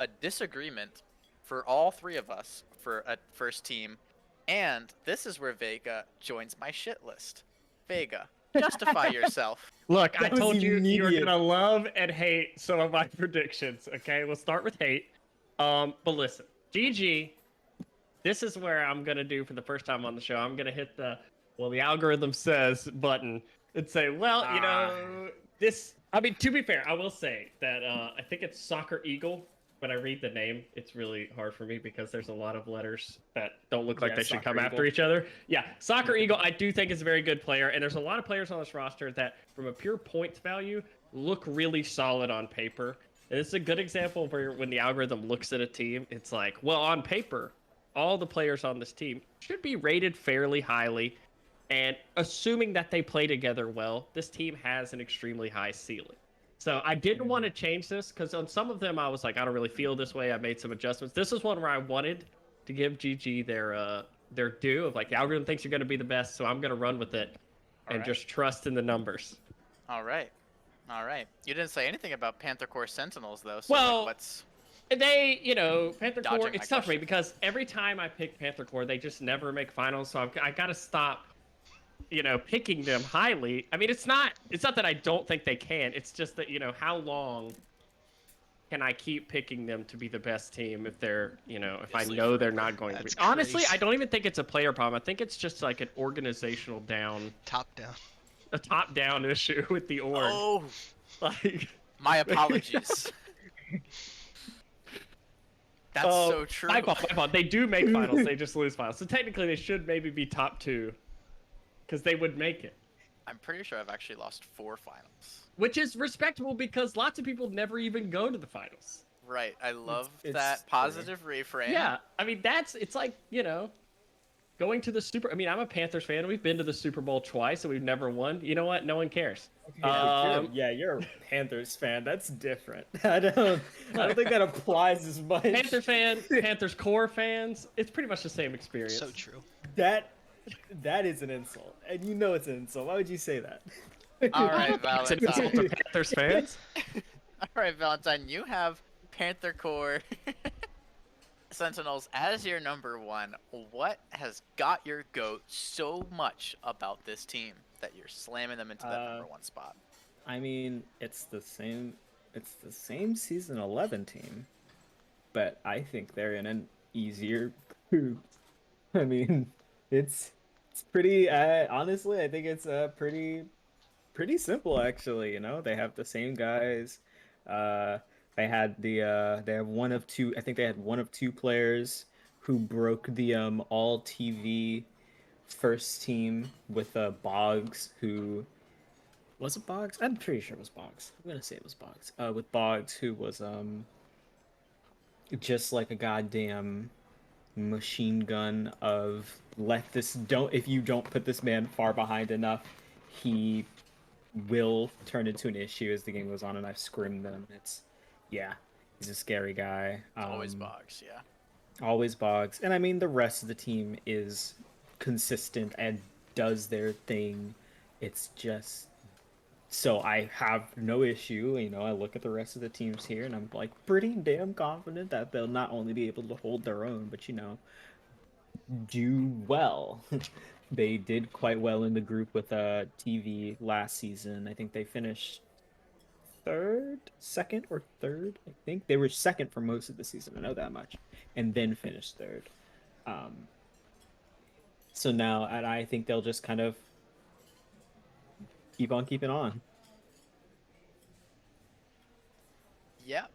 a disagreement for all 3 of us for a first team, and this is where Vega joins my shit list. Vega, justify yourself. Look, I That was told you you were immediate. gonna love and hate some of my predictions. Okay, we'll start with hate. But listen, GG. This is where I'm gonna do for the first time on the show. I'm gonna hit the algorithm says button and say, this. I mean, to be fair, I will say that I think it's Soccer Eagle. When I read the name, it's really hard for me because there's a lot of letters that don't look like they should come after each other. Yeah, Soccer Eagle, I do think is a very good player, and there's a lot of players on this roster that, from a pure points value, look really solid on paper. And it's a good example of where when the algorithm looks at a team, it's like, well, on paper, all the players on this team should be rated fairly highly. And assuming that they play together well, this team has an extremely high ceiling. So I didn't want to change this because on some of them I was like, I don't really feel this way. I made some adjustments. This is one where I wanted to give GG their due of like the algorithm thinks you're going to be the best, so I'm going to run with it and just trust in the numbers. All right. You didn't say anything about Panther Corps Sentinels though. So Well, like, what's they, Panther Corps, Dodging my it's tough for me question. because every time I pick Panther Corps, they just never make finals. So I got to stop, picking them highly. I mean, it's not that I don't think they can. It's just that, how long can I keep picking them to be the best team if they're, if I know they're not going to be. That's Honestly, crazy. I don't even think it's a player problem. I think it's just like an organizational Top down. a top-down issue with the org. Oh, Like, my apologies. That's so true. My fault. They do make finals. They just lose finals. So technically, they should maybe be top 2, because they would make it. I'm pretty sure I've actually lost 4 finals. Which is respectable because lots of people never even go to the finals. Right. I love It's that positive reframe. Yeah, I mean it's like going to the Super. I mean, I'm a Panthers fan. We've been to the Super Bowl twice and we've never won. You know what? No one cares. You're a Panthers fan. That's different. I don't think that applies as much. Panther fan, Panthers core fans. It's pretty much the same experience. So true. That is an insult, and you know it's an insult. Why would you say that? All right, It's an insult Valentine. to Panthers fans. All right, Valentine. You have Panther Corps Sentinels as your number 1. What has got your goat so much about this team that you're slamming them into that number 1 spot? I mean, it's the same season 11 team, but I think they're in an easier group. I mean, it's pretty. Honestly, I think it's pretty simple actually. They have the same guys. They have one of two. I think they had one of two players who broke the all TV first team with Boggs. Who was it? Boggs? I'm pretty sure it was Boggs. I'm gonna say it was Boggs. With Boggs, who was just like a goddamn machine gun of if you don't put this man far behind enough, he will turn into an issue as the game goes on, and I've scrimmed them. He's a scary guy. Always Boggs, yeah. Always Boggs. And I mean, the rest of the team is consistent and does their thing. It's just, so I have no issue. I look at the rest of the teams here and I'm like pretty damn confident that they'll not only be able to hold their own, but do well. They did quite well in the group with TV last season. I think they finished second or third. I think they were second for most of the season. I know that much, and then finished third. So now, and I think they'll just kind of keep on keeping on. Yeah.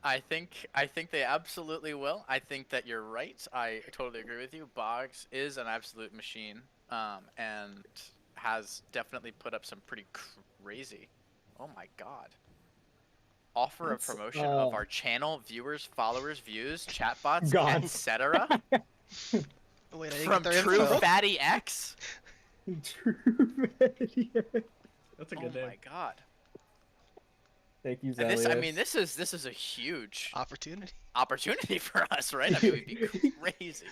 I think they absolutely will. I think that you're right. I totally agree with you. Boggs is an absolute machine, and has definitely put up some pretty crazy. Oh my god. Offer of promotion of our channel, viewers, followers, views, chatbots, etc. Wait, From True Fatty X. True. That's a good name. Oh my god. Thank you, And Zelius. this is a huge opportunity for us, right? I mean, we'd be crazy.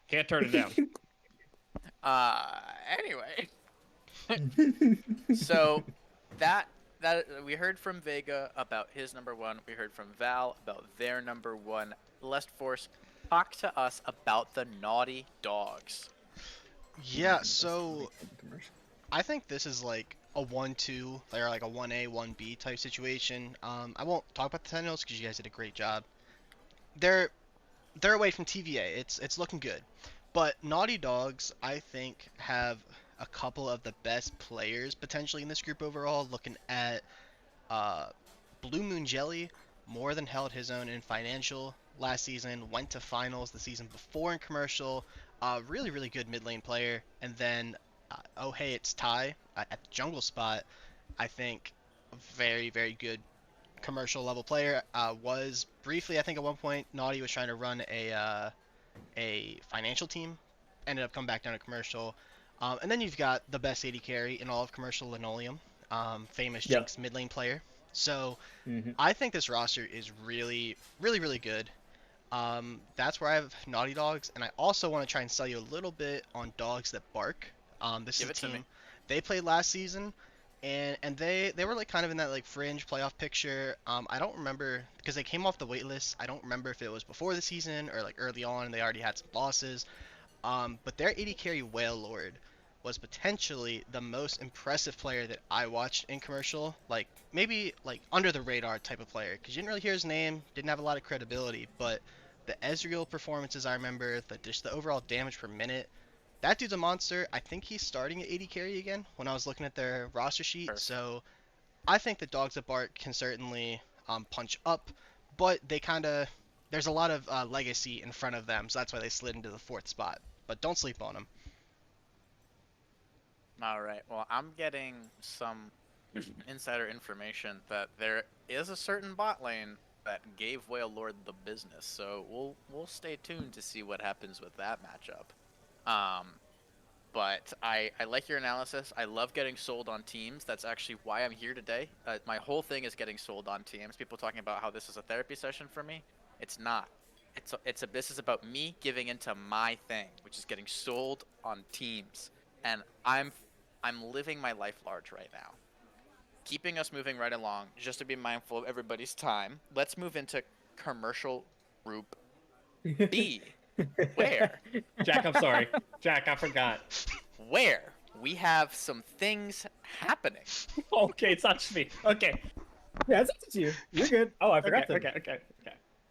Can't turn it down. Anyway. So that we heard from Vega about his number 1. We heard from Val about their number 1. Lest Force, talk to us about the Naughty Dogs. Yeah, so I think this is like a 1-2, or like a 1A, 1B type situation. I won't talk about the Sentinels because you guys did a great job. They're away from TVA. It's looking good. But Naughty Dogs, I think, have a couple of the best players potentially in this group overall. Looking at Blue Moon Jelly, more than held his own in Financial last season, went to finals the season before in Commercial. Really, really good mid lane player. And then, oh hey, it's Ty at the jungle spot. I think very, very good commercial level player. Was briefly, I think at one point, Naughty was trying to run a Financial team. Ended up coming back down to Commercial. And then you've got the best AD carry in all of Commercial, Linoleum. Famous Jinx mid lane player. So I think this roster is really, really, really good. That's where I have Naughty Dogs, and I also want to try and sell you a little bit on Dogs That Bark. This Give is it a to me. team they played last season, and they were like kind of in that like fringe playoff picture. I don't remember because they came off the wait list. I don't remember if it was before the season or like early on and they already had some losses. But their 80 carry Whale Lord was potentially the most impressive player that I watched in commercial. Like maybe like under the radar type of player because you didn't really hear his name, didn't have a lot of credibility, but the Ezreal performances I remember, just the overall damage per minute. That dude's a monster. I think he's starting at 80 carry again when I was looking at their roster sheet. Perfect. So I think the Dogs that Bark can certainly punch up, but they kind of there's a lot of legacy in front of them, so that's why they slid into the 4th spot. But don't sleep on them. All right. Well, I'm getting some insider information that there is a certain bot lane that gave Whale Lord the business. So we'll stay tuned to see what happens with that matchup. Um, but I like your analysis. I love getting sold on teams. That's actually why I'm here today. My whole thing is getting sold on teams. People talking about how this is a therapy session for me. It's not. This is about me giving into my thing, which is getting sold on teams. And I'm living my life large right now. Keeping us moving right along, just to be mindful of everybody's time. Let's move into commercial group B, where Jack, I'm sorry. Jack, I forgot. we have some things happening. Okay, it's not me. Okay. Yeah, it's up to you. You're good. Oh, I forgot Okay, to. okay.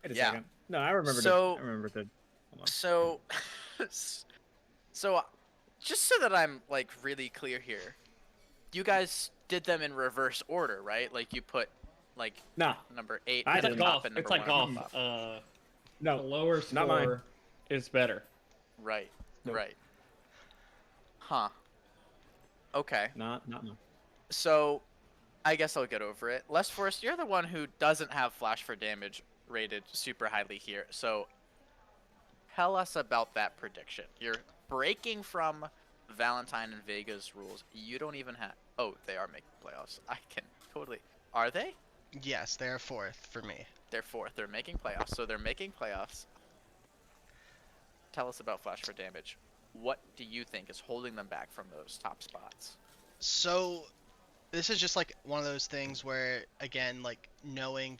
Wait a Yeah. second. No, I remembered So- it. I remembered it. Hold on. So, so just so that I'm like really clear here, you guys did them in reverse order, right? Like you put like Nah, number 8 I at the It's like didn't. top golf. and number It's like 1 golf. at the bottom. The no, lower not mine. score is better. Right. Nope. Right. Huh. Okay. not mine. So, I guess I'll get over it. Les Forrest, you're the one who doesn't have flash for damage rated super highly here. So, tell us about that prediction. You're breaking from Valentine and Vega's rules. You don't even have. Oh, they are making playoffs. I can totally. Are they? Yes, they're 4th for me. They're 4th. They're making playoffs. So they're making playoffs. Tell us about flash for damage. What do you think is holding them back from those top spots? So this is just like one of those things where again like knowing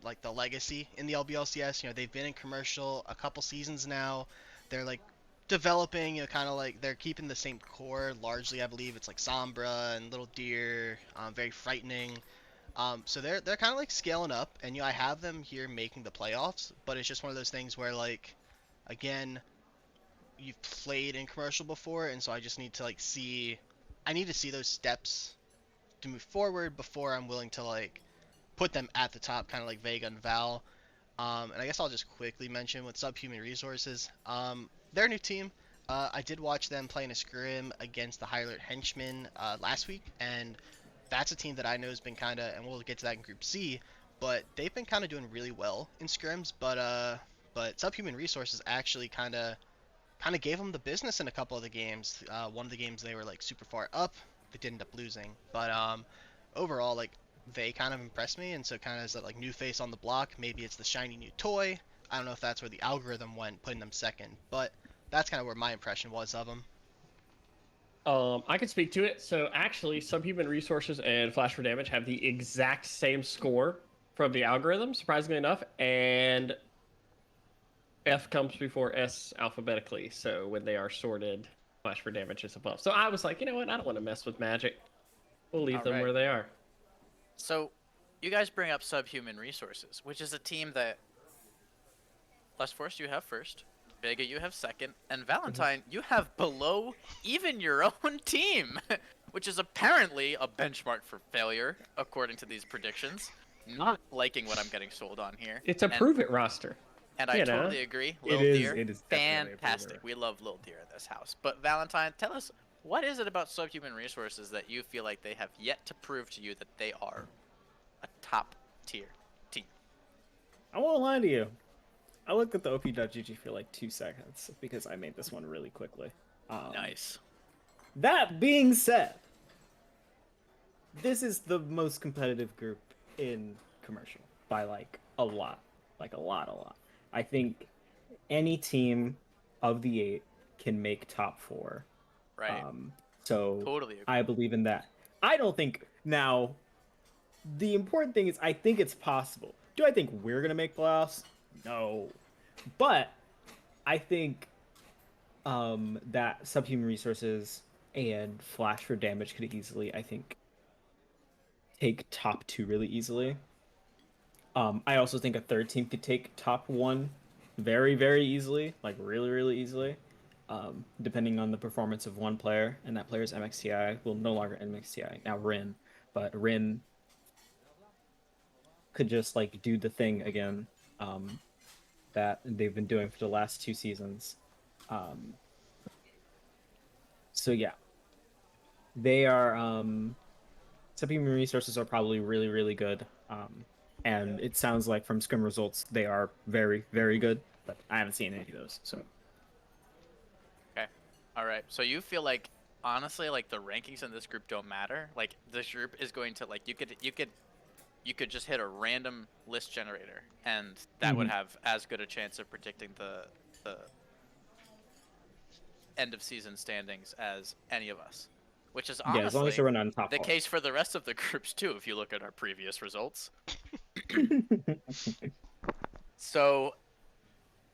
like the legacy in the LBLCS, they've been in commercial a couple seasons now. They're like developing, kind of like they're keeping the same core largely. I believe it's like Sombra and Little Deer, very frightening. So they're kind of like scaling up, and I have them here making the playoffs, but it's just one of those things where like again you've played in commercial before, and so I just need to like I need to see those steps to move forward before I'm willing to like put them at the top, kind of like Vega and Val. And I guess I'll just quickly mention with Subhuman Resources, they're a new team. I did watch them play in a scrim against the High Alert Henchmen last week, and that's a team that I know has been kind of, and we'll get to that in Group C, but they've been kind of doing really well in scrims. But Subhuman Resources actually kind of gave them the business in a couple of the games. One of the games they were like super far up, they did end up losing. But overall, like they kind of impressed me, and so kind of as that like new face on the block. Maybe it's the shiny new toy. I don't know if that's where the algorithm went, putting them second, but that's kind of where my impression was of them. I can speak to it. So actually, Subhuman Resources and Flash for Damage have the exact same score from the algorithm, surprisingly enough, and F comes before S alphabetically. So when they are sorted, Flash for Damage is above. So I was like, you know what? I don't want to mess with Magic. We'll leave them Alright. where they are. So, you guys bring up Subhuman Resources, which is a team that Les Force you have first, Vega you have second, and Valentine you have below even your own team, which is apparently a benchmark for failure according to these predictions. Not liking what I'm getting sold on here. It's a prove it roster. And I you know. totally agree. It Lil is- Deer, it is definitely a fantastic. prove it. We love Lil Deer in this house. But Valentine, tell us, what is it about Subhuman Resources that you feel like they have yet to prove to you that they are a top tier team? I won't lie to you. I looked at the op.gg for like 2 seconds because I made this one really quickly. Nice. That being said, this is the most competitive group in commercial by like a lot. Like a lot. I think any team of the 8 can make top 4. Right. So Totally agree. I believe in that. I don't think now. The important thing is, I think it's possible. Do I think we're gonna make playoffs? No, but I think that subhuman resources and flash for damage could easily, I think, take top 2 really easily. I also think a third team could take top 1 very, very easily, like really, really easily. Depending on the performance of one player, and that player's MXTI will no longer MXTI now Rin, but Rin could just like do the thing again that they've been doing for the last 2 seasons. Um, so yeah, they are subhuman resources are probably really, really good. And it sounds like from scrim results they are very, very good, but I haven't seen any of those. So Okay. All right. So you feel like honestly, like the rankings in this group don't matter. Like this group is going to like you could just hit a random list generator, and that would have as good a chance of predicting the end of season standings as any of us. Which is yeah, as long as honestly you're running on top the four. case for the rest of the groups too, if you look at our previous results. So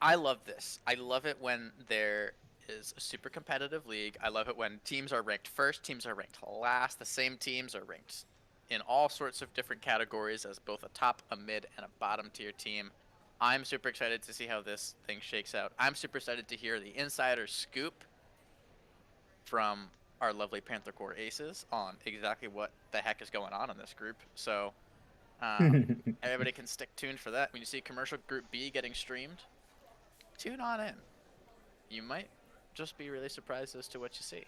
I love this. I love it when there is a super competitive league. I love it when teams are ranked first, teams are ranked last. The same teams are ranked in all sorts of different categories as both a top, a mid, and a bottom tier team. I'm super excited to see how this thing shakes out. I'm super excited to hear the insider scoop from our lovely Panther Corps aces on exactly what the heck is going on in this group. So everybody can stick tuned for that. When you see commercial group B getting streamed, tune on in. You might just be really surprised as to what you see.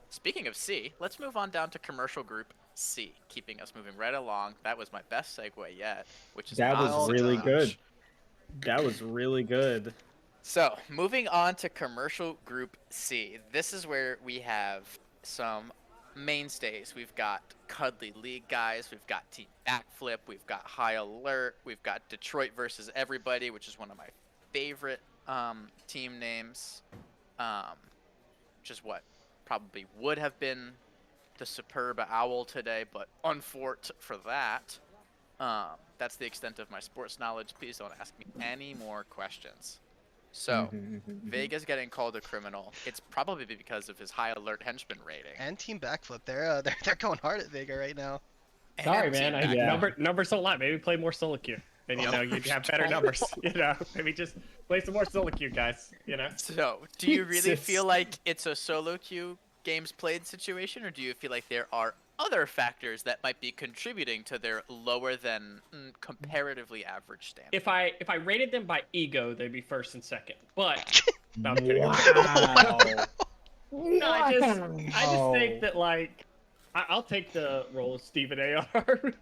Speaking of C, let's move on down to commercial group C, keeping us moving right along. That was my best segue yet, which is That not was Well really done. good. That was really good. So, moving on to commercial group C. This is where we have some mainstays. We've got Cuddly League guys, we've got Team Backflip, we've got High Alert, we've got Detroit versus Everybody, which is one of my favorite team names. Which is what probably would have been the Superb Owl today, but unfort for that. That's the extent of my sports knowledge. Please don't ask me any more questions. So, Vega's getting called a criminal. It's probably because of his high alert henchman rating. And Team Backflip, they're going hard at Vega right now. Sorry, And man. Team Yeah. Numbers don't lie. Maybe play more solo queue, and you know you'd have better numbers. You know, maybe just play some more solo queue, guys. You know. So, do you really Jesus. feel like it's a solo queue games played situation, or do you feel like there are other factors that might be contributing to their lower than comparatively average standing? If I rated them by ego, they'd be first and second. But no, I'm kidding. Wow. No, I just think that like I'll take the role of Stephen AR.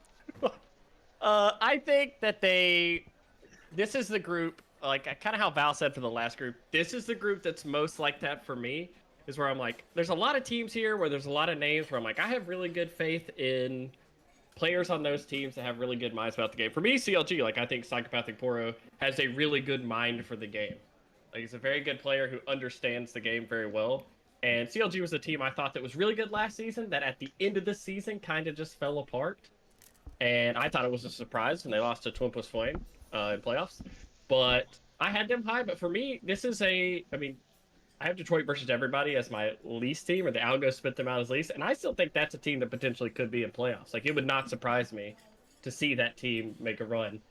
I think that this is the group, like kind of how Val said for the last group. This is the group that's most like that for me. Is where I'm like, there's a lot of teams here where there's a lot of names where I'm like, I have really good faith in players on those teams that have really good minds about the game. For me, CLG, like I think Psychopathic Poro has a really good mind for the game. Like he's a very good player who understands the game very well. And CLG was a team I thought that was really good last season that at the end of the season kind of just fell apart. And I thought it was a surprise when they lost to Twimpus Flame in playoffs. But I had them high. But for me, this is I have Detroit versus Everybody as my least team, or the Algo spit them out as least. And I still think that's a team that potentially could be in playoffs. Like, it would not surprise me to see that team make a run.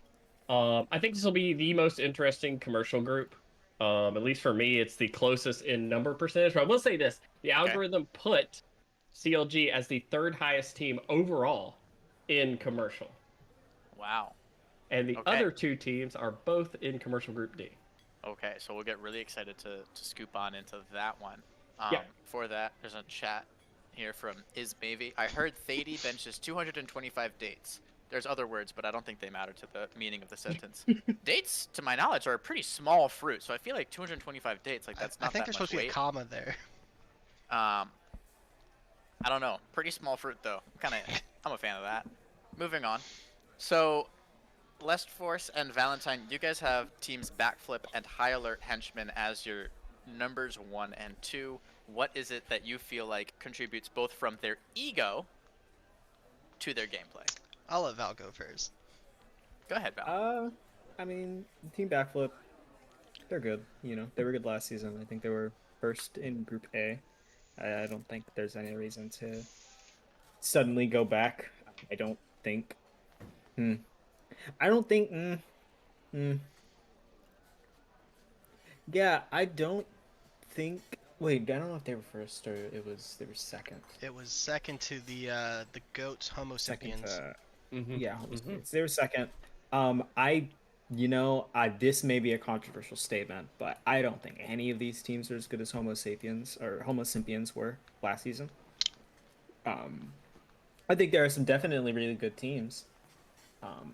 I think this will be the most interesting commercial group. At least for me, it's the closest in number percentage. But I will say this. The algorithm put CLG as the third highest team overall in commercial. Wow. And the other two teams are both in commercial group D. Okay, so we'll get really excited to scoop on into that one. Yeah. For that, there's a chat here from Ismavy. I heard Thady benches 225 dates. There's other words, but I don't think they matter to the meaning of the sentence. Dates, to my knowledge, are a pretty small fruit, so I feel like 225 dates, like that's not I think that there's much supposed to be a weight. comma there. I don't know. Pretty small fruit, though. I'm a fan of that. Moving on. So, Lest Force and Valentine, you guys have teams Backflip and High Alert Henchmen as your numbers 1 and 2. What is it that you feel like contributes both from their ego to their gameplay? I'll let Val go first. Go ahead, Val. I mean, Team Backflip, they're good. You know, they were good last season. I think they were first in Group A. I don't think there's any reason to suddenly go back. I don't think. Hmm. I don't think. Hmm. Yeah, I don't think. Wait, I don't know if they were first or they were second. It was second to the goats Homo Second sapiens. to Mm-hmm. yeah, Homo Mm-hmm. sapiens. They were second. This may be a controversial statement, but I don't think any of these teams are as good as Homo sapiens or Homo sapiens were last season. Um, I think there are some definitely really good teams, um,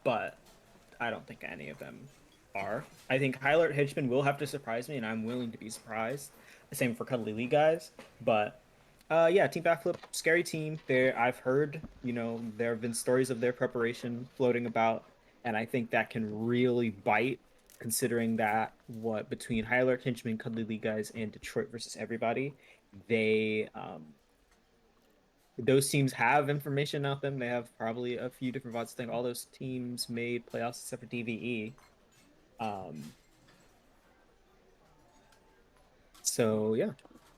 but I don't think any of them are. I think Hylert Hitchman will have to surprise me, and I'm willing to be surprised. Same for Cuddly Lee guys, but yeah, Team Backflip, scary team. There, I've heard, there have been stories of their preparation floating about, and I think that can really bite, considering that what between Hylert Hitchman, Cuddly Lee guys, and Detroit versus everybody, they those teams have information out them. They have probably a few different votes. I think all those teams made playoffs except for DVE. Um, so yeah,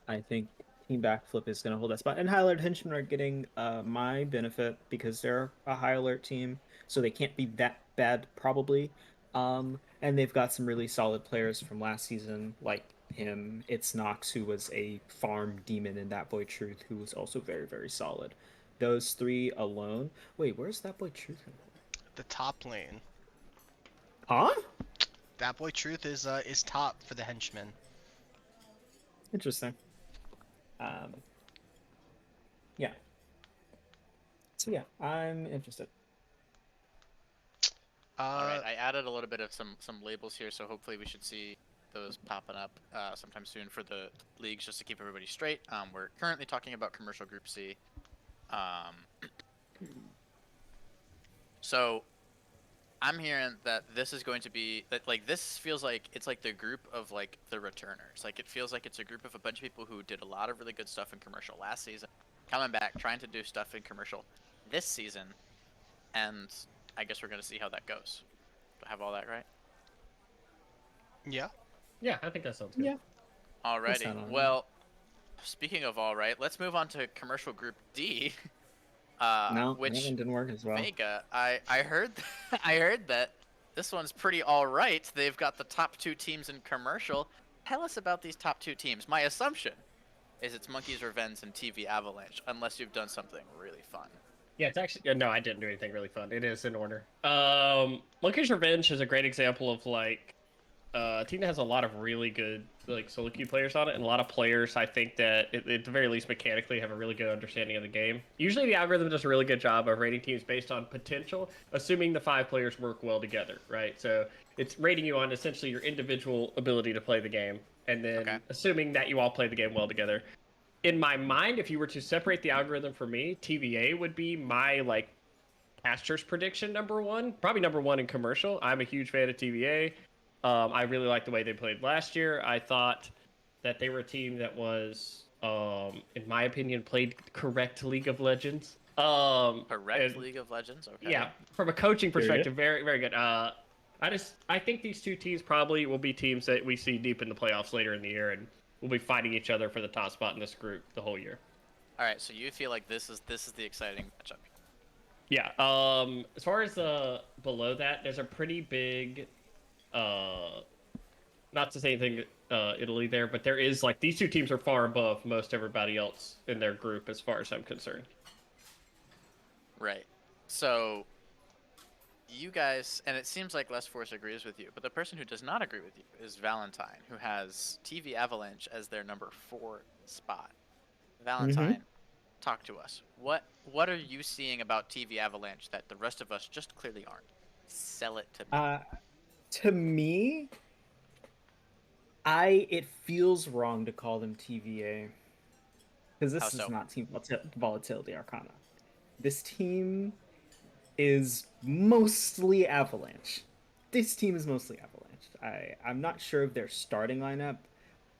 I think Team Backflip is going to hold that spot. And High Alert Henchmen are getting my benefit because they're a High Alert team, so they can't be that bad probably. And they've got some really solid players from last season, like him. It's Knox, who was a farm demon, and that boy Truth, who was also very, very solid. Those three alone. Wait, where's that boy Truth? The top lane. Huh? That boy Truth is top for the henchmen. Interesting. Yeah. So yeah, I'm interested. All right, I added a little bit of some labels here, so hopefully we should see those popping up sometime soon for the leagues, just to keep everybody straight. We're currently talking about Commercial Group C. So I'm hearing that this is going to be that, like, this feels like it's like the group of like the returners. Like, it feels like it's a group of a bunch of people who did a lot of really good stuff in Commercial last season, coming back trying to do stuff in Commercial this season, and I guess we're gonna see how that goes. Do I have all that right? Yeah. Yeah, I think that sounds good. Yeah. Alrighty. Well, speaking of all right, let's move on to Commercial Group D. No, which that one didn't work as well. Vega, I heard I heard that this one's pretty all right. They've got the top 2 teams in Commercial. Tell us about these top 2 teams. My assumption is it's Monkeys Revenge and TV Avalanche, unless you've done something really fun. Yeah, it's actually no, I didn't do anything really fun. It is in order. Monkey's Revenge is a great example of like a team that has a lot of really good like solo queue players on it, and a lot of players I think that at the very least mechanically have a really good understanding of the game. Usually the algorithm does a really good job of rating teams based on potential, assuming the 5 players work well together, right? So it's rating you on essentially your individual ability to play the game, and then assuming that you all play the game well together. In my mind, if you were to separate the algorithm for me, TVA would be my like Caster's prediction number 1, probably number 1 in Commercial. I'm a huge fan of TVA. I really liked the way they played last year. I thought that they were a team that was, in my opinion, played correct League of Legends. League of Legends. Okay. Yeah, from a coaching perspective, very very good. I think these 2 teams probably will be teams that we see deep in the playoffs later in the year, and we'll be fighting each other for the top spot in this group the whole year. All right, so you feel like this is the exciting matchup. Yeah. As far as below that, there's a pretty big, not to say anything Italy there, but there is like these 2 teams are far above most everybody else in their group as far as I'm concerned. Right. So you guys, and it seems like Les Force agrees with you, but the person who does not agree with you is Valentine, who has TV Avalanche as their number 4 spot. Valentine, talk to us. What are you seeing about TV Avalanche that the rest of us just clearly aren't? Sell it to me. To me, it feels wrong to call them TVA because this is not Team Volatility Arcana. This team is mostly Avalanche. This team is mostly Avalanche. I'm not sure of their starting lineup,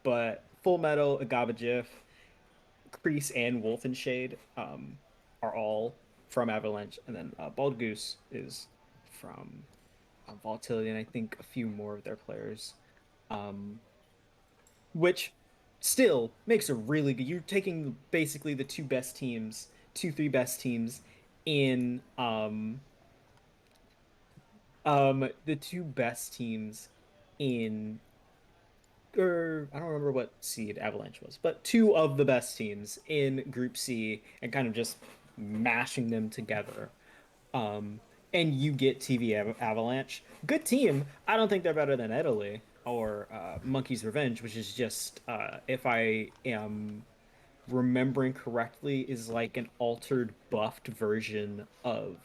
but Full Metal, Agabajif, Crease, and Wolfenshade are all from Avalanche, and then Bald Goose is from Volatility, and I think a few more of their players, which still makes a really good. You're taking basically the two best teams, two three best teams in the two best teams in, or I don't remember what seed Avalanche was, but two of the best teams in Group C and kind of just mashing them together. Um, and you get Avalanche. Good team. I don't think they're better than Italy or Monkey's Revenge, which is just, if I am remembering correctly, is like an altered, buffed version of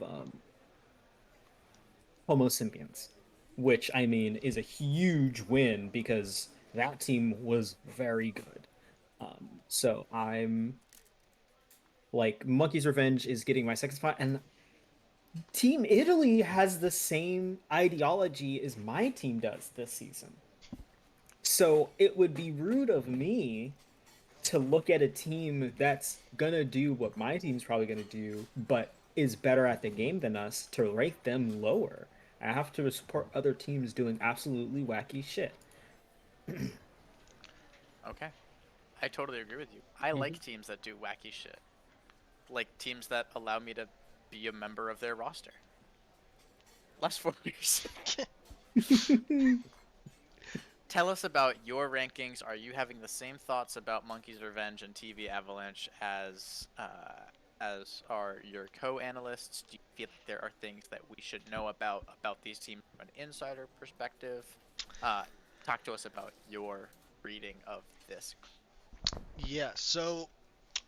Homo Sapiens, which I mean is a huge win because that team was very good. So I'm like Monkey's Revenge is getting my second spot, and Team Italy has the same ideology as my team does this season. So it would be rude of me to look at a team that's gonna do what my team's probably gonna do, but is better at the game than us to rate them lower. I have to support other teams doing absolutely wacky shit. Okay. I totally agree with you. I like teams that do wacky shit. Like teams that allow me to be a member of their roster. Less 4 years. Tell us about your rankings. Are you having the same thoughts about Monkey's Revenge and TV Avalanche as are your co-analysts? Do you feel like there are things that we should know about these teams from an insider perspective? Talk to us about your reading of this. Yeah, so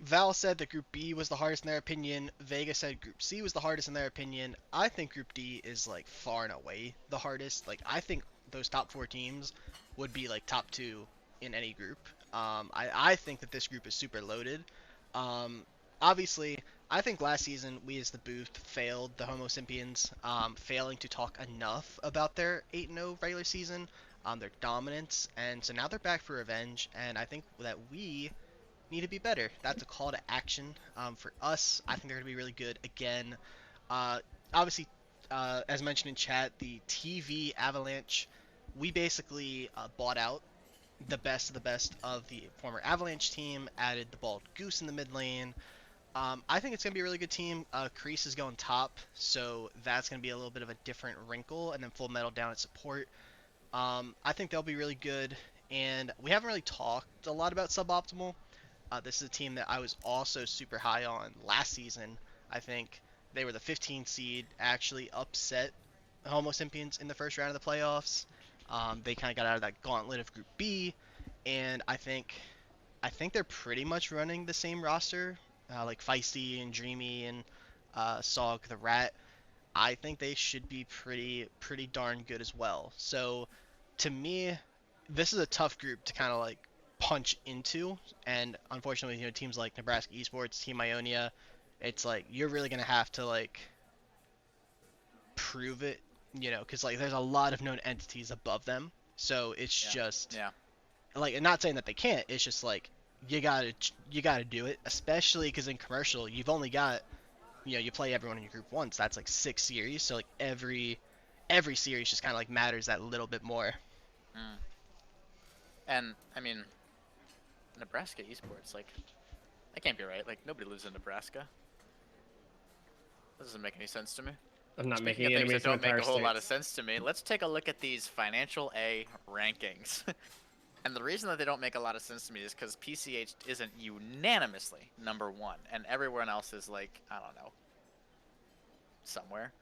Val said that Group B was the hardest in their opinion. Vega said Group C was the hardest in their opinion. I think Group D is like far and away the hardest. Like I think those top 4 teams would be like top 2 in any group. I think that this group is super loaded. Obviously, I think last season we as the booth failed the Homo Sapiens, failing to talk enough about their 8-0 regular season, their dominance, and so now they're back for revenge, and I think that we need to be better. That's a call to action for us. I think they're going to be really good again. Obviously, as mentioned in chat, the TV Avalanche, we basically bought out the best of the best of the former Avalanche team, added the Bald Goose in the mid lane. I think it's going to be a really good team. Crease is going top, so that's going to be a little bit of a different wrinkle, and then Full Metal down at support. I think they'll be really good, and we haven't really talked a lot about Suboptimal. This is a team that I was also super high on last season. I think they were the 15 seed, actually upset Homo Sapiens in the first round of the playoffs. They kind of got out of that gauntlet of Group B, and I think they're pretty much running the same roster, like Feisty and Dreamy and Sog the Rat. I think they should be pretty darn good as well. So to me, this is a tough group to kind of like punch into, and unfortunately, teams like Nebraska Esports, Team Ionia, it's like you're really gonna have to like prove it, because like there's a lot of known entities above them. So it's just like, not saying that they can't. It's just like you gotta do it, especially because in commercial you've only got you play everyone in your group once. That's like 6 series, so like every series just kind of like matters that little bit more. And I mean, Nebraska Esports, like, that can't be right. Like, nobody lives in Nebraska. That doesn't make any sense to me. I'm not Speaking making of any things that don't make a whole states. lot of sense to me, let's take a look at these Financial A rankings. And the reason that they don't make a lot of sense to me is because PCH isn't unanimously number 1, and everyone else is like, I don't know, somewhere.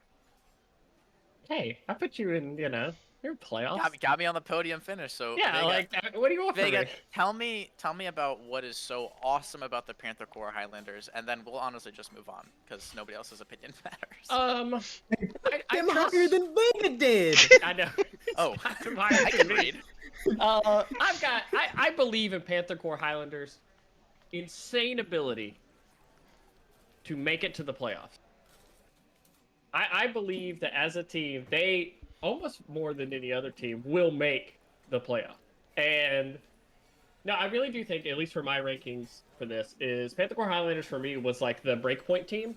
Hey, I put you in, your playoffs. Got me on the podium finish. So yeah, Vega, like, what do you want from Vega, me? tell me about what is so awesome about the Panther Corps Highlanders, and then we'll honestly just move on because nobody else's opinion matters. I'm higher than Vega did. I know. Oh, I can read. I believe in Panther Corps Highlanders' insane ability to make it to the playoffs. I believe that as a team, they almost more than any other team will make the playoff. And no, I really do think, at least for my rankings for this, is Panther Core Highlanders for me was like the breakpoint team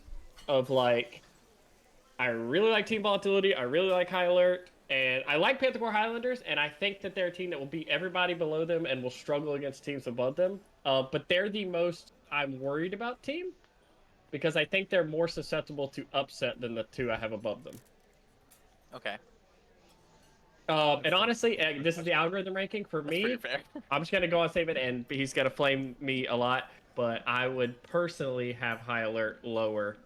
of like, I really like Team Volatility, I really like High Alert, and I like Panther Core Highlanders, and I think that they're a team that will beat everybody below them and will struggle against teams above them. But they're the most I'm worried about team because I think they're more susceptible to upset than the two I have above them. Okay. And honestly, this is the algorithm ranking for That's me. pretty fair. I'm just gonna go on statement, and he's gonna flame me a lot. But I would personally have High Alert lower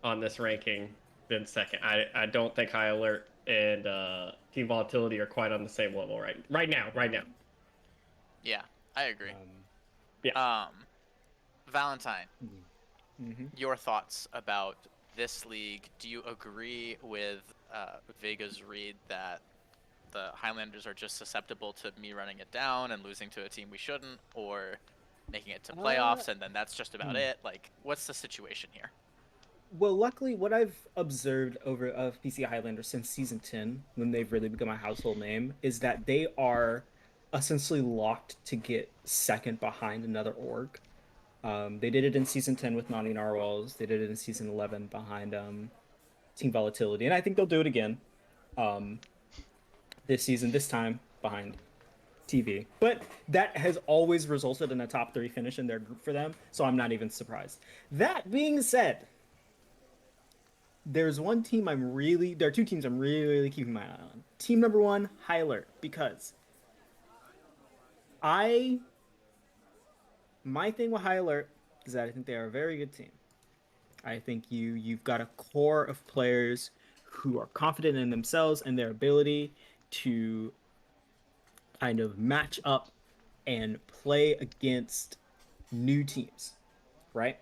on this ranking than second. I don't think High Alert and Team Volatility are quite on the same level right now. Yeah, I agree. Yeah. Valentine, Mm-hmm. your thoughts about this league? Do you agree with Vega's read that the Highlanders are just susceptible to me running it down and losing to a team we shouldn't, or making it to playoffs and then that's just about it? Like, what's the situation here? Well, luckily, what I've observed over of PC Highlanders since season 10, when they've really become a household name, is that they are essentially locked to get second behind another org. They did it in season 10 with Naughty Narwhals. They did it in season 11 behind Team Volatility, and I think they'll do it again this season. This time behind TV, but that has always resulted in a top 3 finish in their group for them. So I'm not even surprised. That being said, there's one team there are two teams I'm really keeping my eye on. Team number 1, High Alert, because my thing with High Alert is that I think they are a very good team. I think you've got a core of players who are confident in themselves and their ability to kind of match up and play against new teams, right?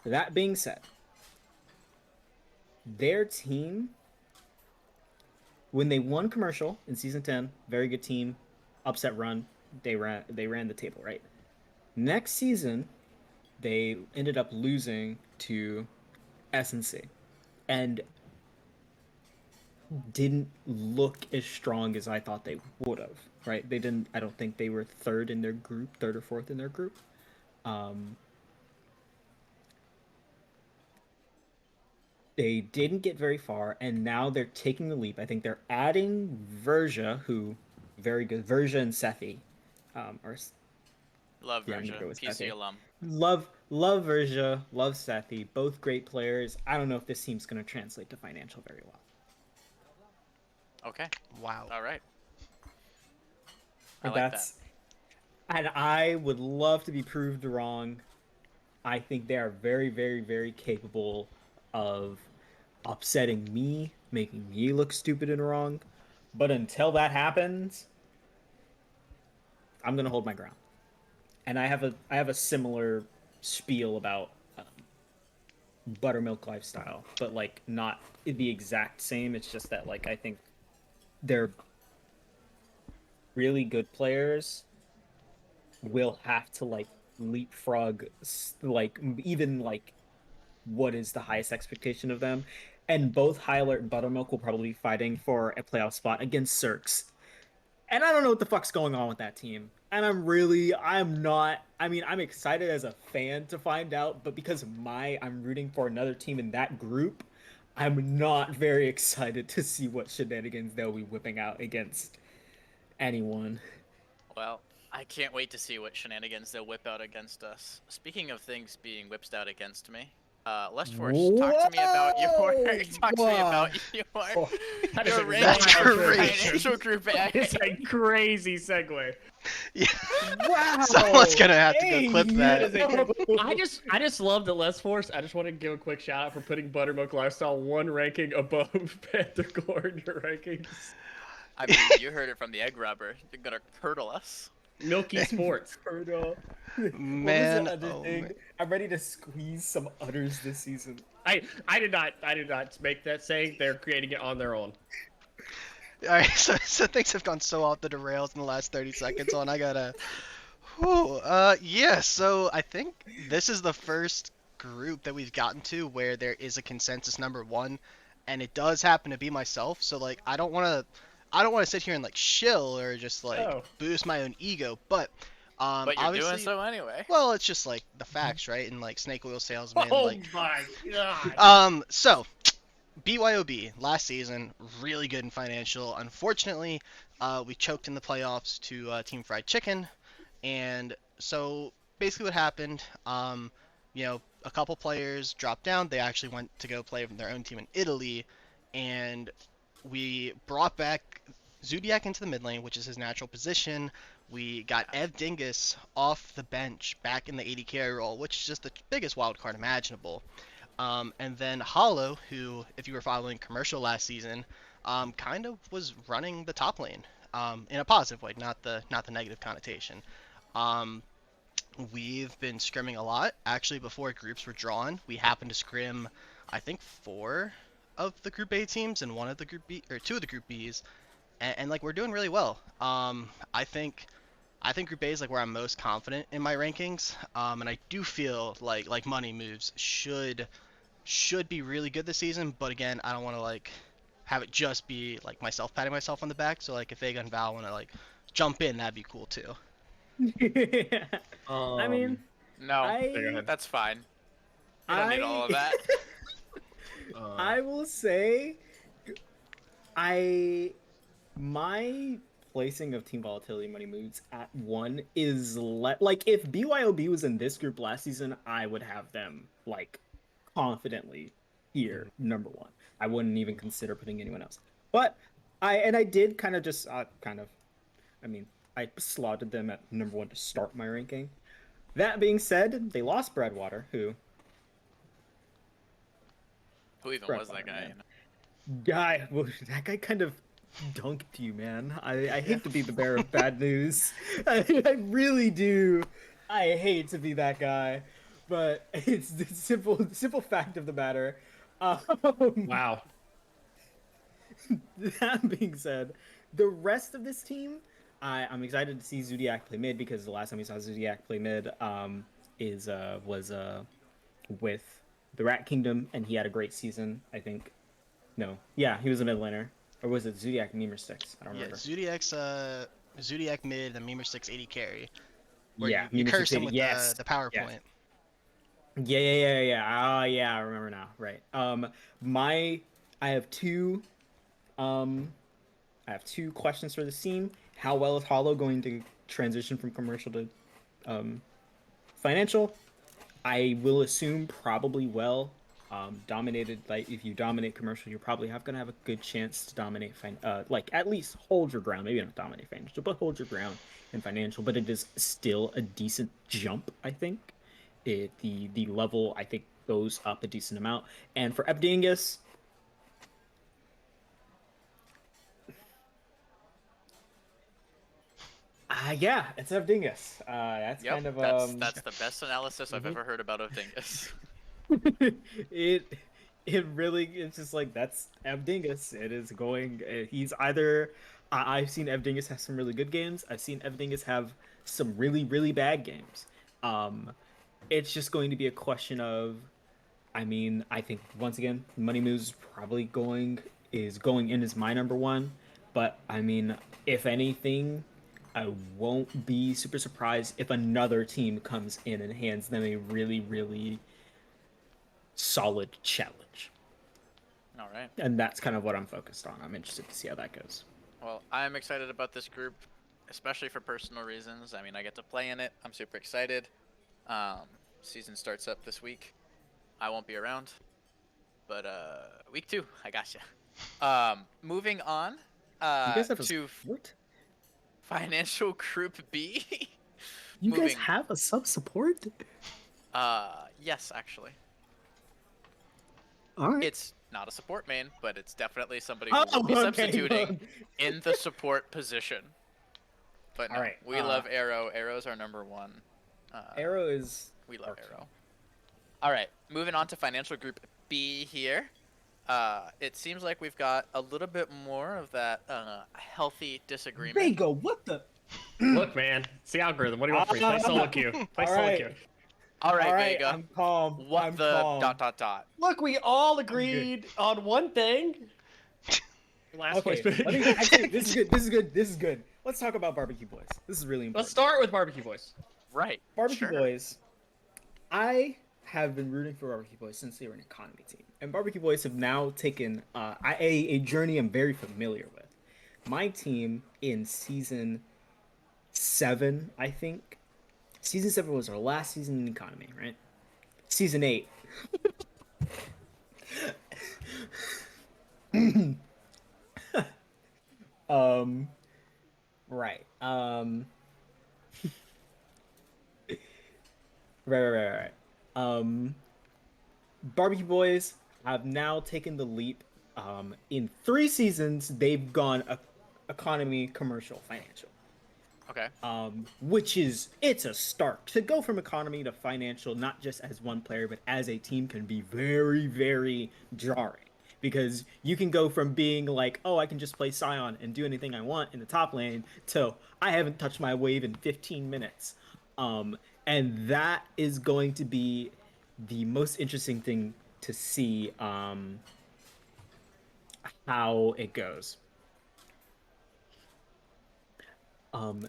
That being said, their team, when they won commercial in season 10, very good team, upset run, they ran the table, right? Next season, they ended up losing to S&C and didn't look as strong as I thought they would have, right? I don't think they were third or fourth in their group. They didn't get very far, and now they're taking the leap. I think they're adding Verja, who very good. Verja and Sethi, or Love yeah, I'm Verja, gonna go with PC Sethi. alum. Love Verja, love Sethi, both great players. I don't know if this team's going to translate to financial very well. Okay. Wow. All right. I And like that. And I would love to be proved wrong. I think they are very, very, very capable of upsetting me, making me look stupid and wrong. But until that happens, I'm gonna hold my ground. And I have a similar spiel about buttermilk lifestyle, but like not the exact same. It's just that like I think they're really good players will have to like leapfrog like even like what is the highest expectation of them, and both High Alert and Buttermilk will probably be fighting for a playoff spot against Cirques. And I don't know what the fuck's going on with that team. And I'm excited as a fan to find out, but because I'm rooting for another team in that group, I'm not very excited to see what shenanigans they'll be whipping out against anyone. Well, I can't wait to see what shenanigans they'll whip out against us. Speaking of things being whipped out against me, Lust Force, talk to me about your That's crazy. financial group A. It's a crazy segue. Yeah. Wow! Someone's gonna have to go clip that. I just love the Less Force. I just want to give a quick shout out for putting Buttermilk Lifestyle one ranking above Panther Core in your rankings. I mean, you heard it from the egg rubber. You're gonna curdle us. Milky Sports. Man, thing? I'm ready to squeeze some udders this season. I did not make that saying. They're creating it on their own. Alright, so things have gone so off the rails in the last 30 seconds on. I gotta. Yeah, so I think this is the first group that we've gotten to where there is a consensus number one, and it does happen to be myself. So like I don't want to sit here and like shill or just like Oh. boost my own ego, but But you're obviously, doing so anyway. well, it's just like the facts, right? And like snake oil salesman, Oh like my god. so BYOB last season really good in financial. Unfortunately, we choked in the playoffs to Team Fried Chicken, and so basically what happened, a couple players dropped down. They actually went to go play with their own team in Italy, and we brought back Zodiac into the mid lane, which is his natural position. We got Ev Dingus off the bench back in the 80 carry role, which is just the biggest wild card imaginable. And then Hollow, who, if you were following commercial last season, kind of was running the top lane in a positive way, not the negative connotation. We've been scrimming a lot. Actually, before groups were drawn, we happened to scrim, I think, 4 of the Group A teams and 1 of the Group B, or 2 of the Group Bs, and like we're doing really well. I think Group A is like where I'm most confident in my rankings, and I do feel like money moves should be really good this season. But again, I don't want to like have it just be like myself patting myself on the back. So like if Vega and Val want to like jump in, that'd be cool too. Yeah. I mean, No, Go ahead. that's fine. You don't need all of that. I will say, my placing of team volatility money moves at 1 is like if BYOB was in this group last season, I would have them like confidently here number 1. I wouldn't even consider putting anyone else. But I did kind of just I slotted them at number 1 to start my ranking. That being said, they lost Breadwater, who even was that guy? that guy kind of dunked you, man. I hate to be the bearer of bad news. I really do. I hate to be that guy, but it's the simple fact of the matter. Wow. That being said, the rest of this team, I'm excited to see Zodiac play mid because the last time we saw Zodiac play mid was with the Rat Kingdom, and he had a great season, I think. No, yeah, he was a mid laner. Or was it Zodiac Memer Sticks? I don't remember. Yeah, Zodiac mid and Memer 680 carry. Where Yeah, you Memer curse him 680, with yes, the PowerPoint. yes. Yeah. Yeah, I remember now. Right. I have two questions for the team. How well is Hollow going to transition from commercial to financial? I will assume probably well. Dominated, like if you dominate commercial, you're probably gonna have a good chance to dominate like at least hold your ground. Maybe not dominate financial, but hold your ground in financial. But it is still a decent jump, I think. The level I think goes up a decent amount. And for Epdingus, yeah, it's Epdingus. That's Yep, kind of that's the best analysis I've ever heard about Dingus. it really, it's just like that's Evdingus. It is going. He's either. I've seen Evdingus have some really good games. I've seen Evdingus have some really bad games. It's just going to be a question of. I mean, I think once again, Money Moves going in as my number 1. But I mean, if anything, I won't be super surprised if another team comes in and hands them a really solid challenge. All right. And that's kind of what I'm focused on. I'm interested to see how that goes. Well, I'm excited about this group, especially for personal reasons. I mean, I get to play in it. I'm super excited. Season starts up this week. I won't be around, but week 2, I gotcha. Moving on You guys have to what? Financial Group B. You guys Moving. have a sub support? Yes, actually. All right. It's not a support main, but it's definitely somebody who will be substituting in the support position. But no, Alright, we love Arrow. Arrow's our number 1. Arrow is. We love Arrow. All right, moving on to Financial Group B here. It seems like we've got a little bit more of that healthy disagreement. Vega, what the? Look, man, it's the algorithm. What do you want from me? Play solo queue. Play solo queue. All right, All right, Vega. I'm calm. What I'm the calm. ... Look, we all good. agreed on one thing. Last Okay, place pick. let me actually. This is good. This is good. This is good. Let's talk about Barbecue Boys. This is really Let's important. start with Barbecue Boys. Right. Barbecue Sure. Boys. I have been rooting for Barbecue Boys since they were an economy team, and Barbecue Boys have now taken a journey I'm very familiar with. My team in season 7, I think. Season 7 was our last season in economy, right? Season 8. um, right. Right. Barbecue Boys have now taken the leap. In 3 seasons, they've gone economy, commercial, financial. Okay. Which is it's a start to go from economy to financial, not just as one player, but as a team can be very, very jarring. Because you can go from being like, oh, I can just play Scion and do anything I want in the top lane, to I haven't touched my wave in 15 minutes. And that is going to be the most interesting thing to see how it goes.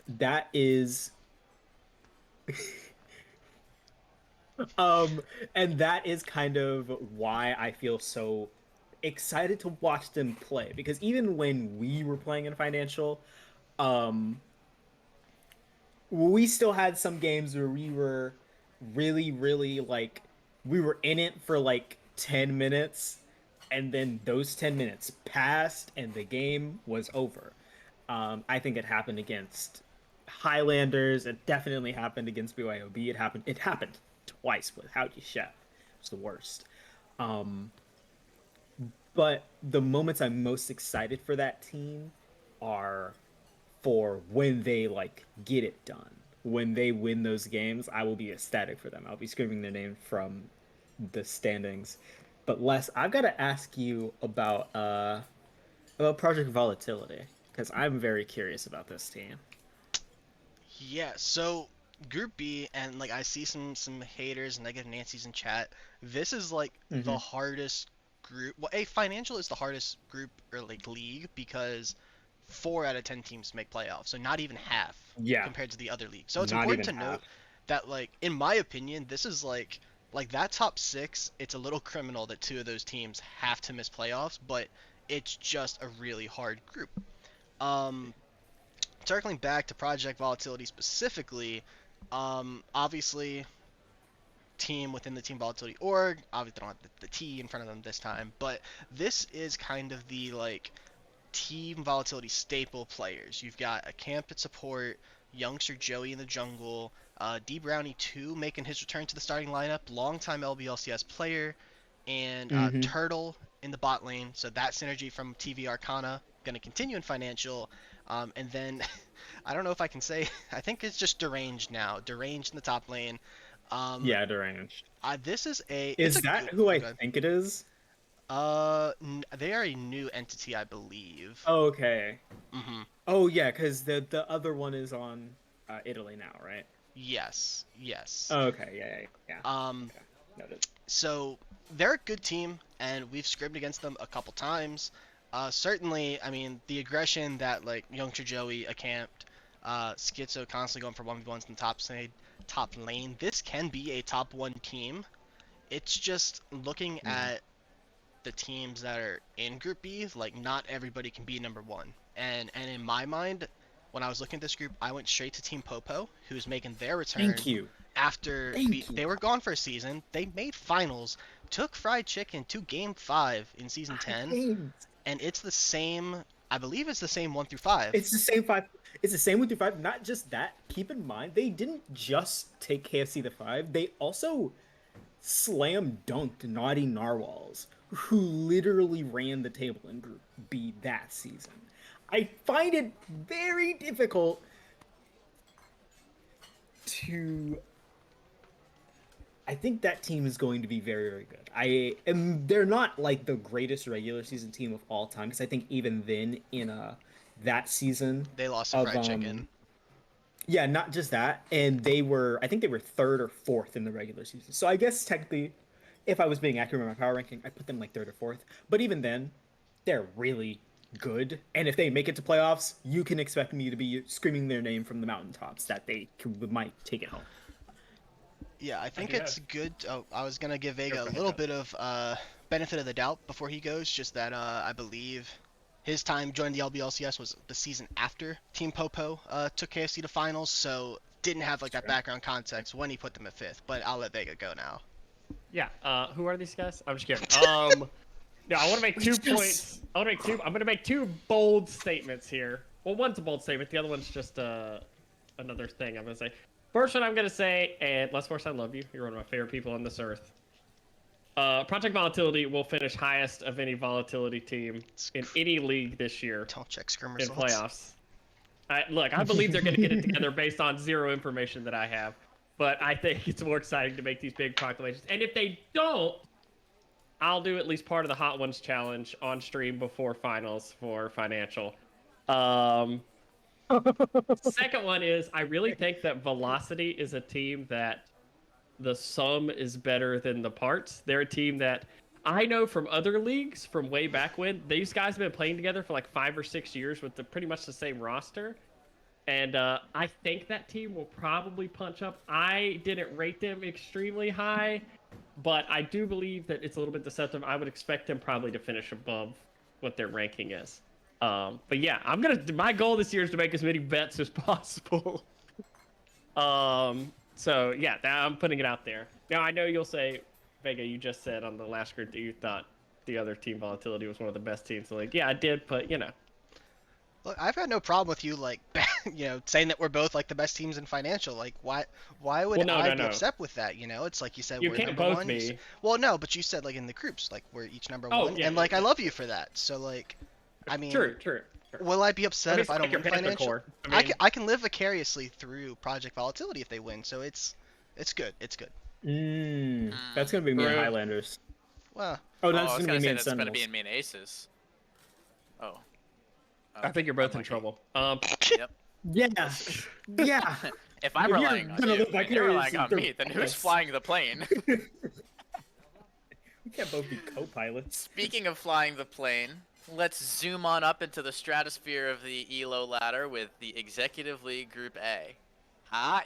That is um and that is kind of why I feel so excited to watch them play, because even when we were playing in financial, um we still had some games where we were really like we were in it for like 10 minutes, and then those 10 minutes passed and the game was over. I think it happened against Highlanders. It definitely happened against BYOB. It happened twice with Howdy Chef. It's the worst. Um, but the moments I'm most excited for that team are for when they like get it done. When they win those games, I will be ecstatic for them. I'll be screaming their name from the standings. But Les, I've got to ask you about Project Volatility, because I'm very curious about this team. Yeah, so Group B, and like I see some haters and negative Nancy's in chat. This is like the Mm-hmm. hardest group. Well, a financial is the hardest group or like league because 4 out of 10 teams make playoffs, so not even half Yeah, compared to the other leagues. So it's not important even to note half. that like in my opinion, this is like that top 6. It's a little criminal that 2 of those teams have to miss playoffs, but it's just a really hard group. Um, Circling back to Project Volatility specifically, obviously team within the Team Volatility org. Obviously, they don't have the T in front of them this time, but this is kind of the like Team Volatility staple players. You've got a camp at support, youngster Joey in the jungle, D Brownie 2 making his return to the starting lineup, longtime LBLCS player, and Mm-hmm. Turtle in the bot lane. So that synergy from TV Arcana going to continue in financial. And then I don't know if I can say, I think it's just Deranged now. Deranged in the top lane. Um, Yeah, deranged. this is it's Is a that good. who Oh, I God. think it is? They are a new entity, I believe. Okay. Mm-hmm. Oh yeah, because the other one is on Italy now, right? Yes, yes. Okay, yeah. Um, Okay, noted. so they're a good team, and we've scribbed against them a couple times. Certainly, I mean, the aggression that like youngster Joey accamped, Schizo constantly going for 1v1s in the top lane. This can be a top 1 team. It's just looking Mm. at the teams that are in Group B, like not everybody can be number 1. And in my mind, when I was looking at this group, I went straight to Team Popo, who's making their return Thank you, after thank you. they were gone for a season. They made finals, took Fried Chicken to Game 5 in Season 10, I and it's the same. I believe it's the same 1 through 5. It's the same 5. It's the same with the 5. Not just that. Keep in mind, they didn't just take KFC to 5. They also slam dunked Naughty Narwhals, who literally ran the table in Group B that season. I find it very difficult to. I think that team is going to be very, very good. They're not like the greatest regular season team of all time, because I think even then in that season They lost to of Fried Chicken. Yeah, not just that, and I think they were third or fourth in the regular season. So I guess technically, if I was being accurate in my power ranking, I put them like third or fourth. But even then, they're really good. And if they make it to playoffs, you can expect me to be screaming their name from the mountaintops that might take it home. Yeah, I think it's good. Oh, I was gonna give Vega a little bit of benefit of the doubt before he goes, just that I believe his time joining the LBLCS was the season after Team Popo took KFC to finals, so didn't have like that background context when he put them at fifth. But I'll let Vega go now. Yeah. Who are these guys? I'm just kidding. Yeah, I want to make 2 points. I'm gonna make 2 bold statements here. Well, one's a bold statement. The other one's just another thing I'm gonna say. First one I'm gonna say, and Les Force, I love you. You're one of my favorite people on this earth. Project Volatility will finish highest of any volatility team in any league this year. Don't check scrim in results. playoffs. I believe they're going to get it together based on zero information that I have. But I think it's more exciting to make these big proclamations. And if they don't, I'll do at least part of the Hot Ones challenge on stream before finals for financial. Second one is I really think that Velocity is a team that the sum is better than the parts. They're a team that I know from other leagues from way back when. These guys have been playing together for like 5 or 6 years with pretty much the same roster. And I think that team will probably punch up. I didn't rate them extremely high, but I do believe that it's a little bit deceptive. I would expect them probably to finish above what their ranking is. But yeah, my goal this year is to make as many bets as possible. So yeah, I'm putting it out there. Now I know you'll say, Vega, you just said on the last group that you thought the other team Volatility was one of the best teams. So like, yeah, I did, but you know. Look, I've had no problem with you like saying that we're both like the best teams in financial. Like why would I be upset with that? It's like you said you we're can't number both one. Be. Well, no, but you said like in the groups like we're each number one, and like I love you for that. So like, I mean, true. Will I be upset if I don't win financial? I can live vicariously through Project Volatility if they win. So it's good. It's good. That's gonna be me and Highlanders. Well, that's gonna be me and That's Sentinels. gonna be in me and Aces. Oh. I think you're both in trouble. Yep. Yeah. Yeah. If I'm relying on you, and you're relying on me, then who's flying the plane? We can't both be co-pilots. Speaking of flying the plane, let's zoom on up into the stratosphere of the ELO ladder with the Executive League Group A.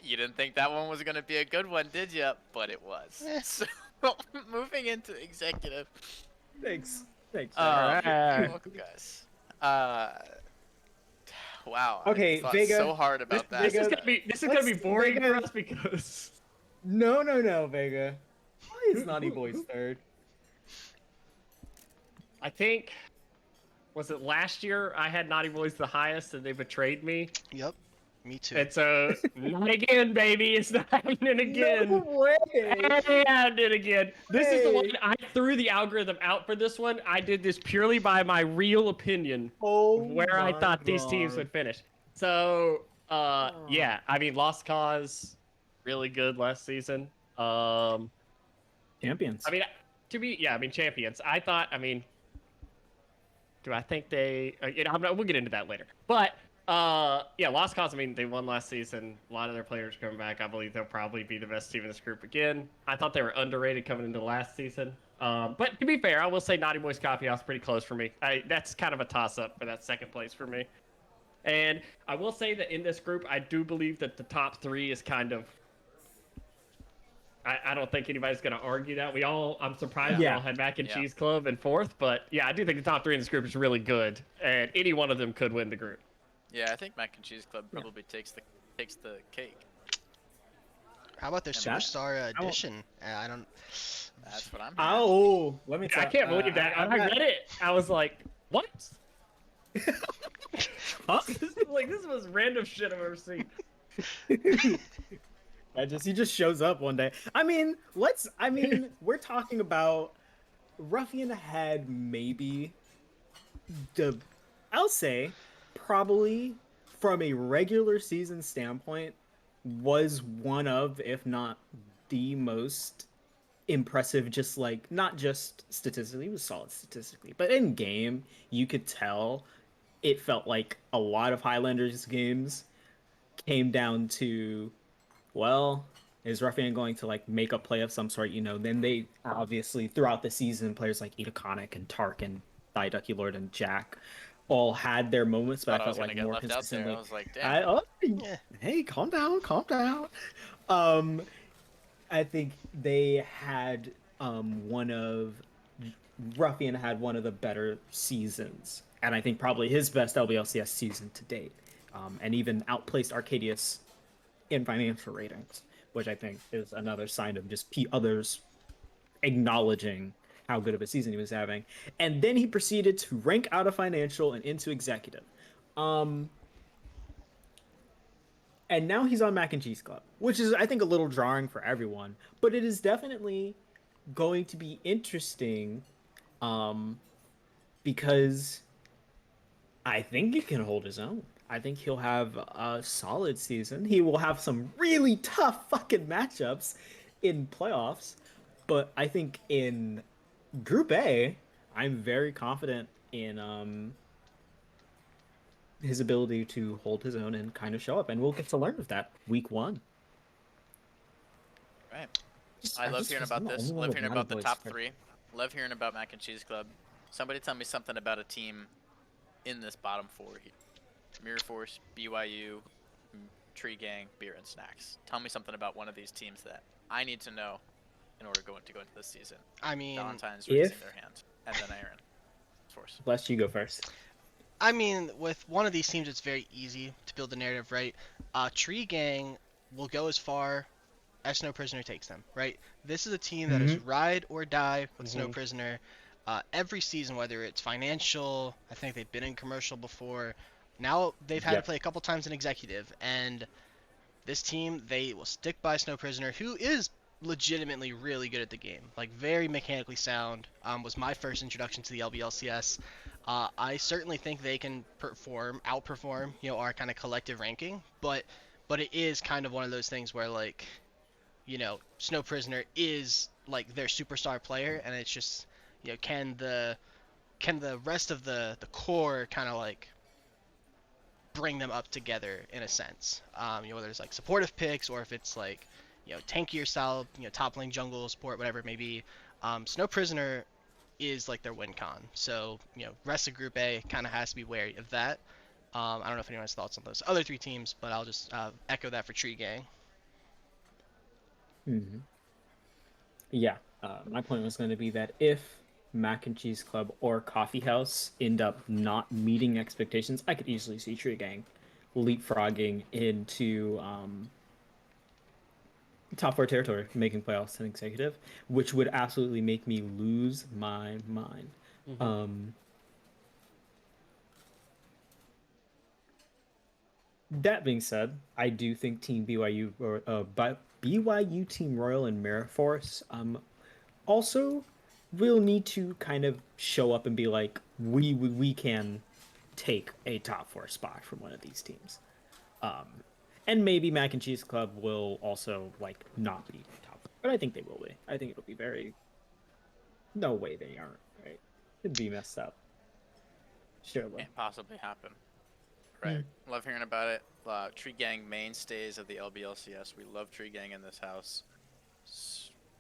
You didn't think that one was going to be a good one, did you? But it was. So, moving into Executive. Thanks. You're welcome, guys. Wow. Okay, I thought Vega. So hard about that. This is gonna be boring for us because. No, Vega. Why is Naughty Boys third? I think. Was it last year I had Naughty Boys the highest and they betrayed me? Yep. Me too. And so, not again, baby. It's not happening again. No way. And it again. This is the one I threw the algorithm out for this one. I did this purely by my real opinion of where I thought these teams would finish. So, yeah. I mean, Lost Cause, really good last season. Champions. I mean, champions. Do I think they? We'll get into that later. But yeah, Lost Cause. I mean, they won last season. A lot of their players are coming back. I believe they'll probably be the best team in this group again. I thought they were underrated coming into last season. But to be fair, I will say Naughty Boys Coffee House pretty close for me. That's kind of a toss-up for that second place for me. And I will say that in this group, I do believe that the top 3 is kind of. I don't think anybody's going to argue that. I'm surprised we all had Mac and Cheese Club in 4th, but yeah, I do think the top 3 in this group is really good, and any one of them could win the group. Yeah, I think Mac and Cheese Club probably takes the cake. How about their Superstar edition? I don't. That's what I'm. Let me. I can't believe that. When I read it, I was like, "What? Huh? This is the most random shit I've ever seen." He just shows up one day. We're talking about Ruffian had maybe I'll say probably from a regular season standpoint was one of, if not the most impressive, just like not just statistically, he was solid statistically, but in game you could tell it felt like a lot of Highlanders games came down to, well, is Ruffian going to like make a play of some sort? Then they obviously throughout the season, players like Itaconic and Tark and Ducky Lord and Jack all had their moments, but Thought I I was felt gonna like get more left out there. consistently. I was like, damn. Yeah. Hey, calm down, calm down. Um, I think they had one of Ruffian had one of the better seasons, and I think probably his best LBLCS season to date, and even outplaced Arcadius in financial ratings, which I think is another sign of just others acknowledging how good of a season he was having. And then he proceeded to rank out of financial and into executive. Um, and now he's on Mac and Cheese Club, which is, I think, a little jarring for everyone, but it is definitely going to be interesting um, because I think he can hold his own. I think he'll have a solid season. He will have some really tough fucking matchups in playoffs, but I think in Group A, I'm very confident in his ability to hold his own and kind of show up, and we'll get to learn of that week 1. Right. I love hearing about this. Love hearing about the top 3. Love hearing about Mac and Cheese Club. Somebody tell me something about a team in this bottom 4 here. Mirror Force, BYU, Tree Gang, Beer and Snacks. Tell me something about one of these teams that I need to know in order to go into this season. I mean, Valentine's raising their hand, and then Aaron. Force. Bless you, go first. I mean, with one of these teams, it's very easy to build the narrative, right? Tree Gang will go as far as Snow Prisoner takes them, right? This is a team that is ride or die with Snow Prisoner. Every season, whether it's financial, I think they've been in commercial before. Now they've had to play a couple times in executive, and this team, they will stick by Snow Prisoner, who is legitimately really good at the game, like very mechanically sound. Was my first introduction to the LBLCS. I certainly think they can outperform, our kind of collective ranking, but it is kind of one of those things where, like, Snow Prisoner is like their superstar player, and it's just, can the rest of the core kind of like bring them up together in a sense. Whether it's like supportive picks or if it's like, tankier style, top lane jungle support, whatever it may be. Snow Prisoner is like their win con. So, rest of Group A kind of has to be wary of that. I don't know if anyone has thoughts on those other 3 teams, but I'll just echo that for Tree Gang. Yeah, my point was going to be that if Mac and Cheese Club or Coffee House end up not meeting expectations, I could easily see Tree Gang leapfrogging into top 4 territory, making playoffs and executive, which would absolutely make me lose my mind. That being said, I do think Team BYU or BYU Team Royal and Mirror Force also will need to kind of show up and be like, we can take a top 4 spot from one of these teams. And maybe Mac and Cheese Club will also like not be top, but I think they will be. I think it'll be very. No way they aren't. Right? It'd be messed up. Surely. Can't possibly happen. Right. Love hearing about it. Tree Gang mainstays of the LBLCS. We love Tree Gang in this house.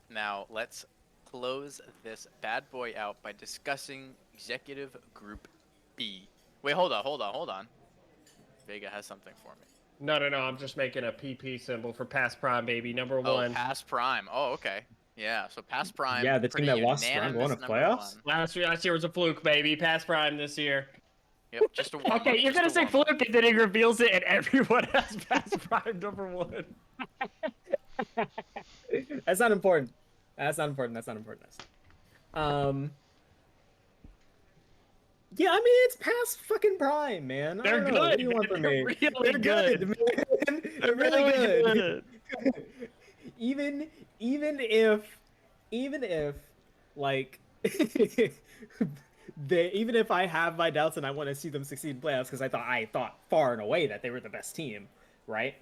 Now let's close this bad boy out by discussing Executive Group B. Wait, hold on. Vega has something for me. No. I'm just making a PP symbol for Pass Prime, baby. Number 1. Oh, Pass Prime. Oh, okay. Yeah, so Pass Prime. Yeah, the team that lost round 1 of playoffs. Last year was a fluke, baby. Pass Prime this year. Yep, just a warm-up. Okay, you're gonna say fluke, and then he reveals it, and everyone has Pass Prime number 1. That's not important. That's not important. Yeah, I mean, it's past fucking Prime, man. They're good. What do you want from me? They're good, man. They're really good. even if like even if I have my doubts and I want to see them succeed in playoffs because I thought far and away that they were the best team, right?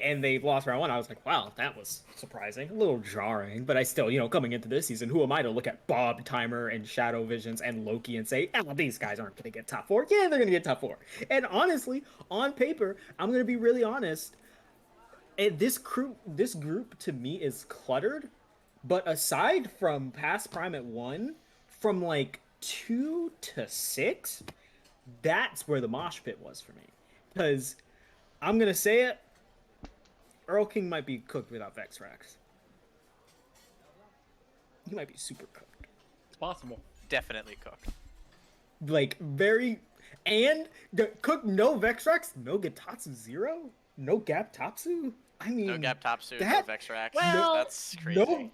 and they lost round 1. I was like, wow, that was surprising, a little jarring. But I still, coming into this season, who am I to look at Bob Timer and Shadow Visions and Loki and say, these guys aren't going to get top 4? Yeah, they're going to get top 4. And honestly, on paper, I'm going to be really honest. This group to me is cluttered. But aside from past Prime at 1, from like 2 to 6, that's where the mosh pit was for me. Because I'm going to say it, Earl King might be cooked without Vexrax. He might be super cooked. It's possible. Definitely cooked. Like, cooked, no Vexrax, no Gitatsu 0, no Gap Topsu. I mean, No Gap Topsu, no Vexrax. Well, that's crazy. No,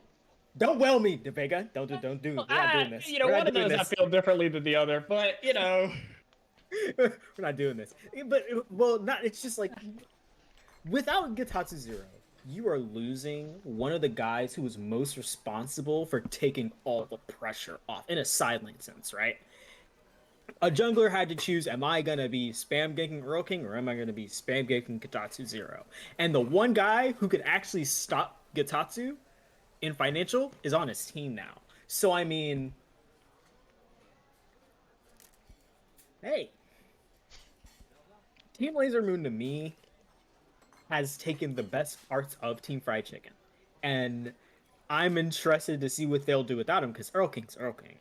don't well me, DeVega. Don't do. We're not doing this. One of those I feel differently than the other, but we're not doing this. But it's just like, without Gitatsu 0, you are losing one of the guys who was most responsible for taking all the pressure off, in a side lane sense, right? A jungler had to choose, am I going to be spam ganking Earl King, or am I going to be spam ganking Gitatsu 0? And the one guy who could actually stop Gitatsu in financial is on his team now. So, I mean, hey, Team Laser Moon to me has taken the best parts of Team Fried Chicken. And I'm interested to see what they'll do without him, because Earl King's Earl King.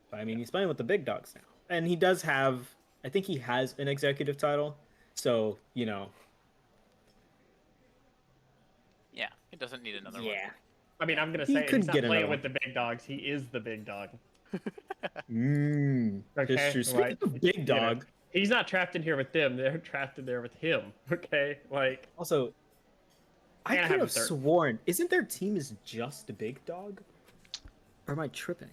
But I mean, he's playing with the big dogs now. And he does have, I think he has an executive title. So, Yeah, he doesn't need another one. yeah. I mean, I'm going to say he's not playing with the big dogs. He is the big dog. Okay, that's true. Speaking of big dog, he's not trapped in here with them. They're trapped in there with him. Okay, like. Also, I could have sworn, isn't their team is just a big dog? Or am I tripping?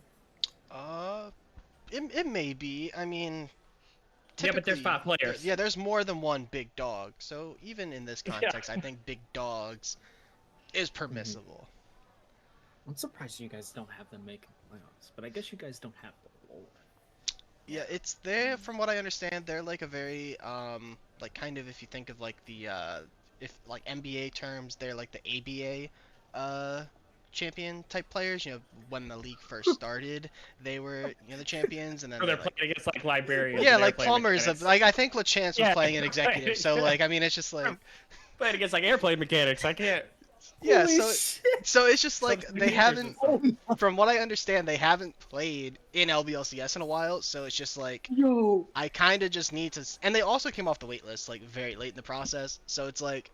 It may be. I mean, yeah, but there's 5 players. Yeah, there's more than one big dog. So even in this context, I think big dogs is permissible. I'm surprised you guys don't have them making playoffs, but I guess you guys don't have the lore. Yeah, it's there. From what I understand, they're like a very like kind of, if you think of like the if like NBA terms, they're like the ABA champion type players. When the league first started, they were the champions, and then they're playing against like librarians. Yeah, like plumbers. Like I think LeChance was playing an executive. So like I mean, it's just like playing against like airplane mechanics. I can't. Yeah, so it's just like they haven't, from what I understand, they haven't played in LBLCS in a while, so it's just like, I kind of just need to, and they also came off the waitlist like very late in the process, so it's like,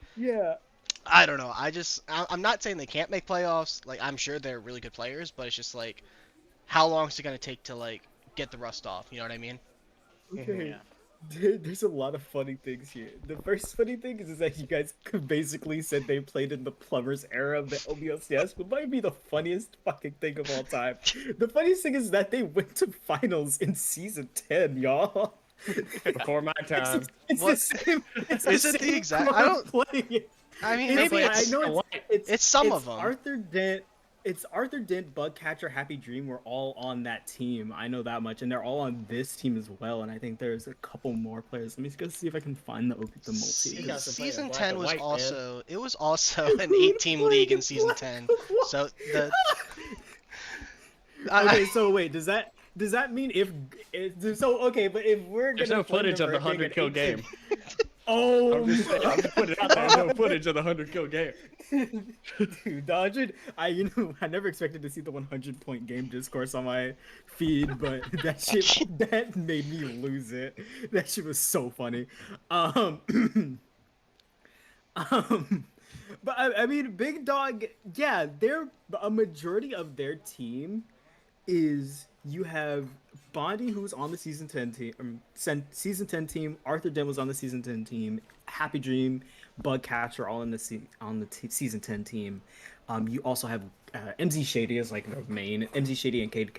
I don't know, I'm not saying they can't make playoffs, like I'm sure they're really good players, but it's just like, how long is it going to take to like get the rust off, you know what I mean? Okay. Yeah. There's a lot of funny things here. The first funny thing is that you guys basically said they played in the plumbers era of the LBLCS, but might be the funniest fucking thing of all time. The funniest thing is that they went to finals in season 10, y'all. Before my time. Is it the exact? I don't. I mean, maybe it's some of them. Arthur Dent, Bugcatcher, Happy Dream were all on that team. I know that much, and they're all on this team as well. And I think there's a couple more players. Let me go see if I can find the multi. Season 10 was also an 8-team league in season 10. So the. Okay, so wait, does that mean if but if we're gonna, there's no footage of the 100-kill game. Oh, I'm just putting it out there. There's no footage of the 100-kill game. Dude, the 100. I never expected to see the 100-point game discourse on my feed, but that made me lose it. That shit was so funny. But I mean, Big Dog, yeah, a majority of their team is, you have Bondi, who's on the season 10 team, Arthur Dent was on the season 10 team, Happy Dream, Bugcatcher all in the season 10 team. You also have MZ Shady as like the main, MZ Shady and Cade,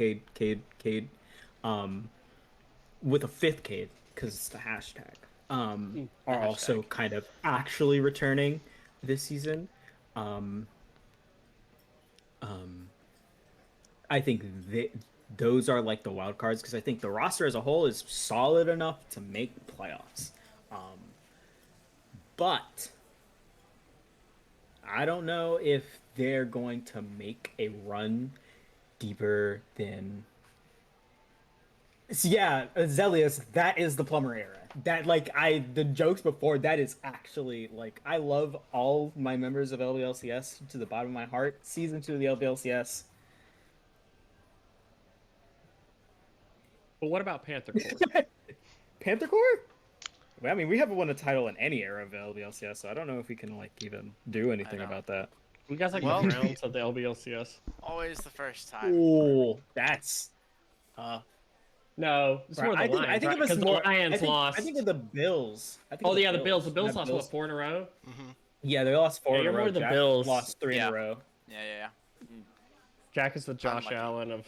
with a 5th Cade because it's the hashtag, are also kind of actually returning this season. I think those are like the wild cards, because I think the roster as a whole is solid enough to make playoffs. But I don't know if they're going to make a run deeper than. So yeah, Zelius, that is the plumber era. That the jokes before that is actually like I love all my members of LBLCS to the bottom of my heart. Season 2 of the LBLCS. But what about Panther Corps? Panther Corps? Well, I mean, we haven't won a title in any era of LBLCS, so I don't know if we can even do anything about that. We guys like Well- the Browns of the LBLCS. Always the first time. Oh, that's No, it's more the Lions. I think right? it was 'Cause more. the Lions lost. I think of the Bills. I think Oh of the yeah, the Bills. The Bills Not lost what, 4 in a row? Mm-hmm. Yeah, they lost 4 in you're a row. more the Jack Bills. lost 3 in Yeah. a row. Yeah. Jack is the Josh Unlucky. Allen of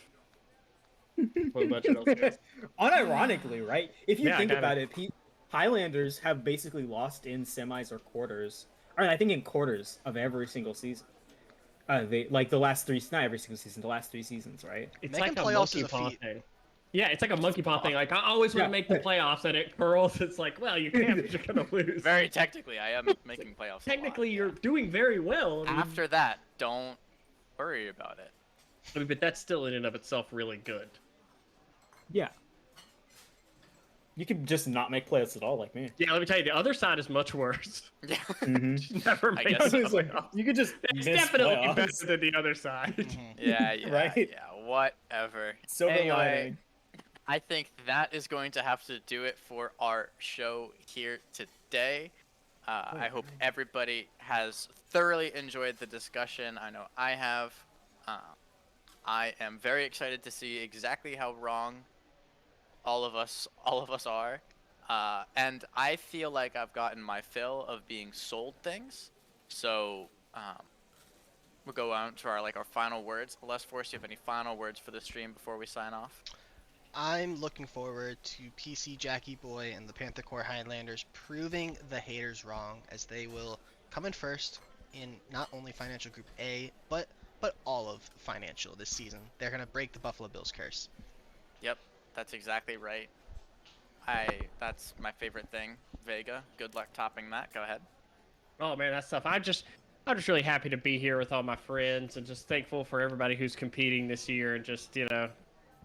a bunch of LCS. Unironically, right? If you Yeah, think kinda. about it, Highlanders have basically lost in semis or quarters. Or I think in quarters of every single season. They like the last 3, not every single season, the last 3 seasons, right? It's Making like a playoffs monkey is a paw feat. thing. Yeah, it's like a monkey paw thing. Like I always want to Yeah. make the playoffs, and it curls. It's like, well, you can't. 'Cause you're gonna lose. Very technically, I am making playoffs. a lot, Technically, yeah. you're doing very well. I mean, After that, don't worry about it. but that's still in and of itself really good. Yeah. You could just not make playoffs at all, like me. Yeah, let me tell you, the other side is much worse. Yeah. Mm-hmm. Never I made guess the so. playoffs. You could just It's miss definitely playoffs. better than the other side. Yeah. Right? Whatever. Silver Anyway, lining. I think that is going to have to do it for our show here today. I hope everybody has thoroughly enjoyed the discussion. I know I have. I am very excited to see exactly how wrong all of us are. And I feel like I've gotten my fill of being sold things. So we'll go on to our final words. Les Force, do you have any final words for the stream before we sign off? I'm looking forward to PC Jackie Boy and the Panther Corps Highlanders proving the haters wrong, as they will come in first in not only Financial Group A, but all of Financial this season. They're going to break the Buffalo Bills curse. Yep, that's exactly right. That's my favorite thing. Vega, good luck topping that. Go ahead. Oh man, that's tough. I'm just really happy to be here with all my friends and just thankful for everybody who's competing this year and just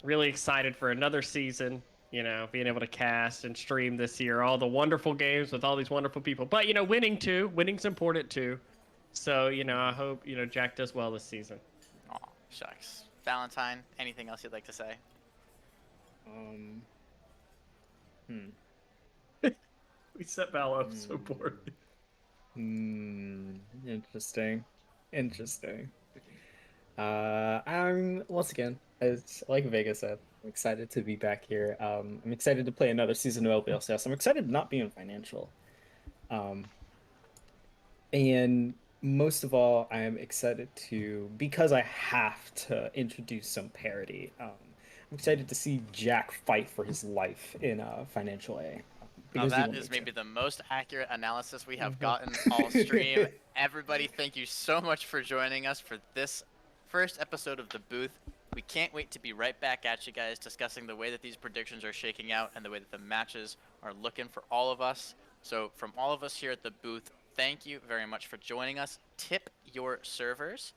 really excited for another season. Being able to cast and stream this year, all the wonderful games with all these wonderful people. But winning too. Winning's important too. So I hope Jack does well this season. Aw, shucks. Valentine, anything else you'd like to say? We set Val up so poorly. Interesting. I'm once again, as like Vega said, I'm excited to be back here. I'm excited to play another season of LBLCS. I'm excited to not be in Financial. And most of all, I am excited because I have to introduce some parity. I'm excited to see Jack fight for his life in Financial A. Now because he that will is need maybe to. the most accurate analysis we have gotten all stream. Everybody, thank you so much for joining us for this first episode of The Booth. We can't wait to be right back at you guys discussing the way that these predictions are shaking out and the way that the matches are looking for all of us. So from all of us here at The Booth, thank you very much for joining us. Tip your servers,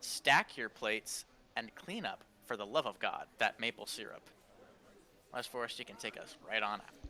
stack your plates, and clean up, for the love of God, that maple syrup. Les Forrest, you can take us right on out.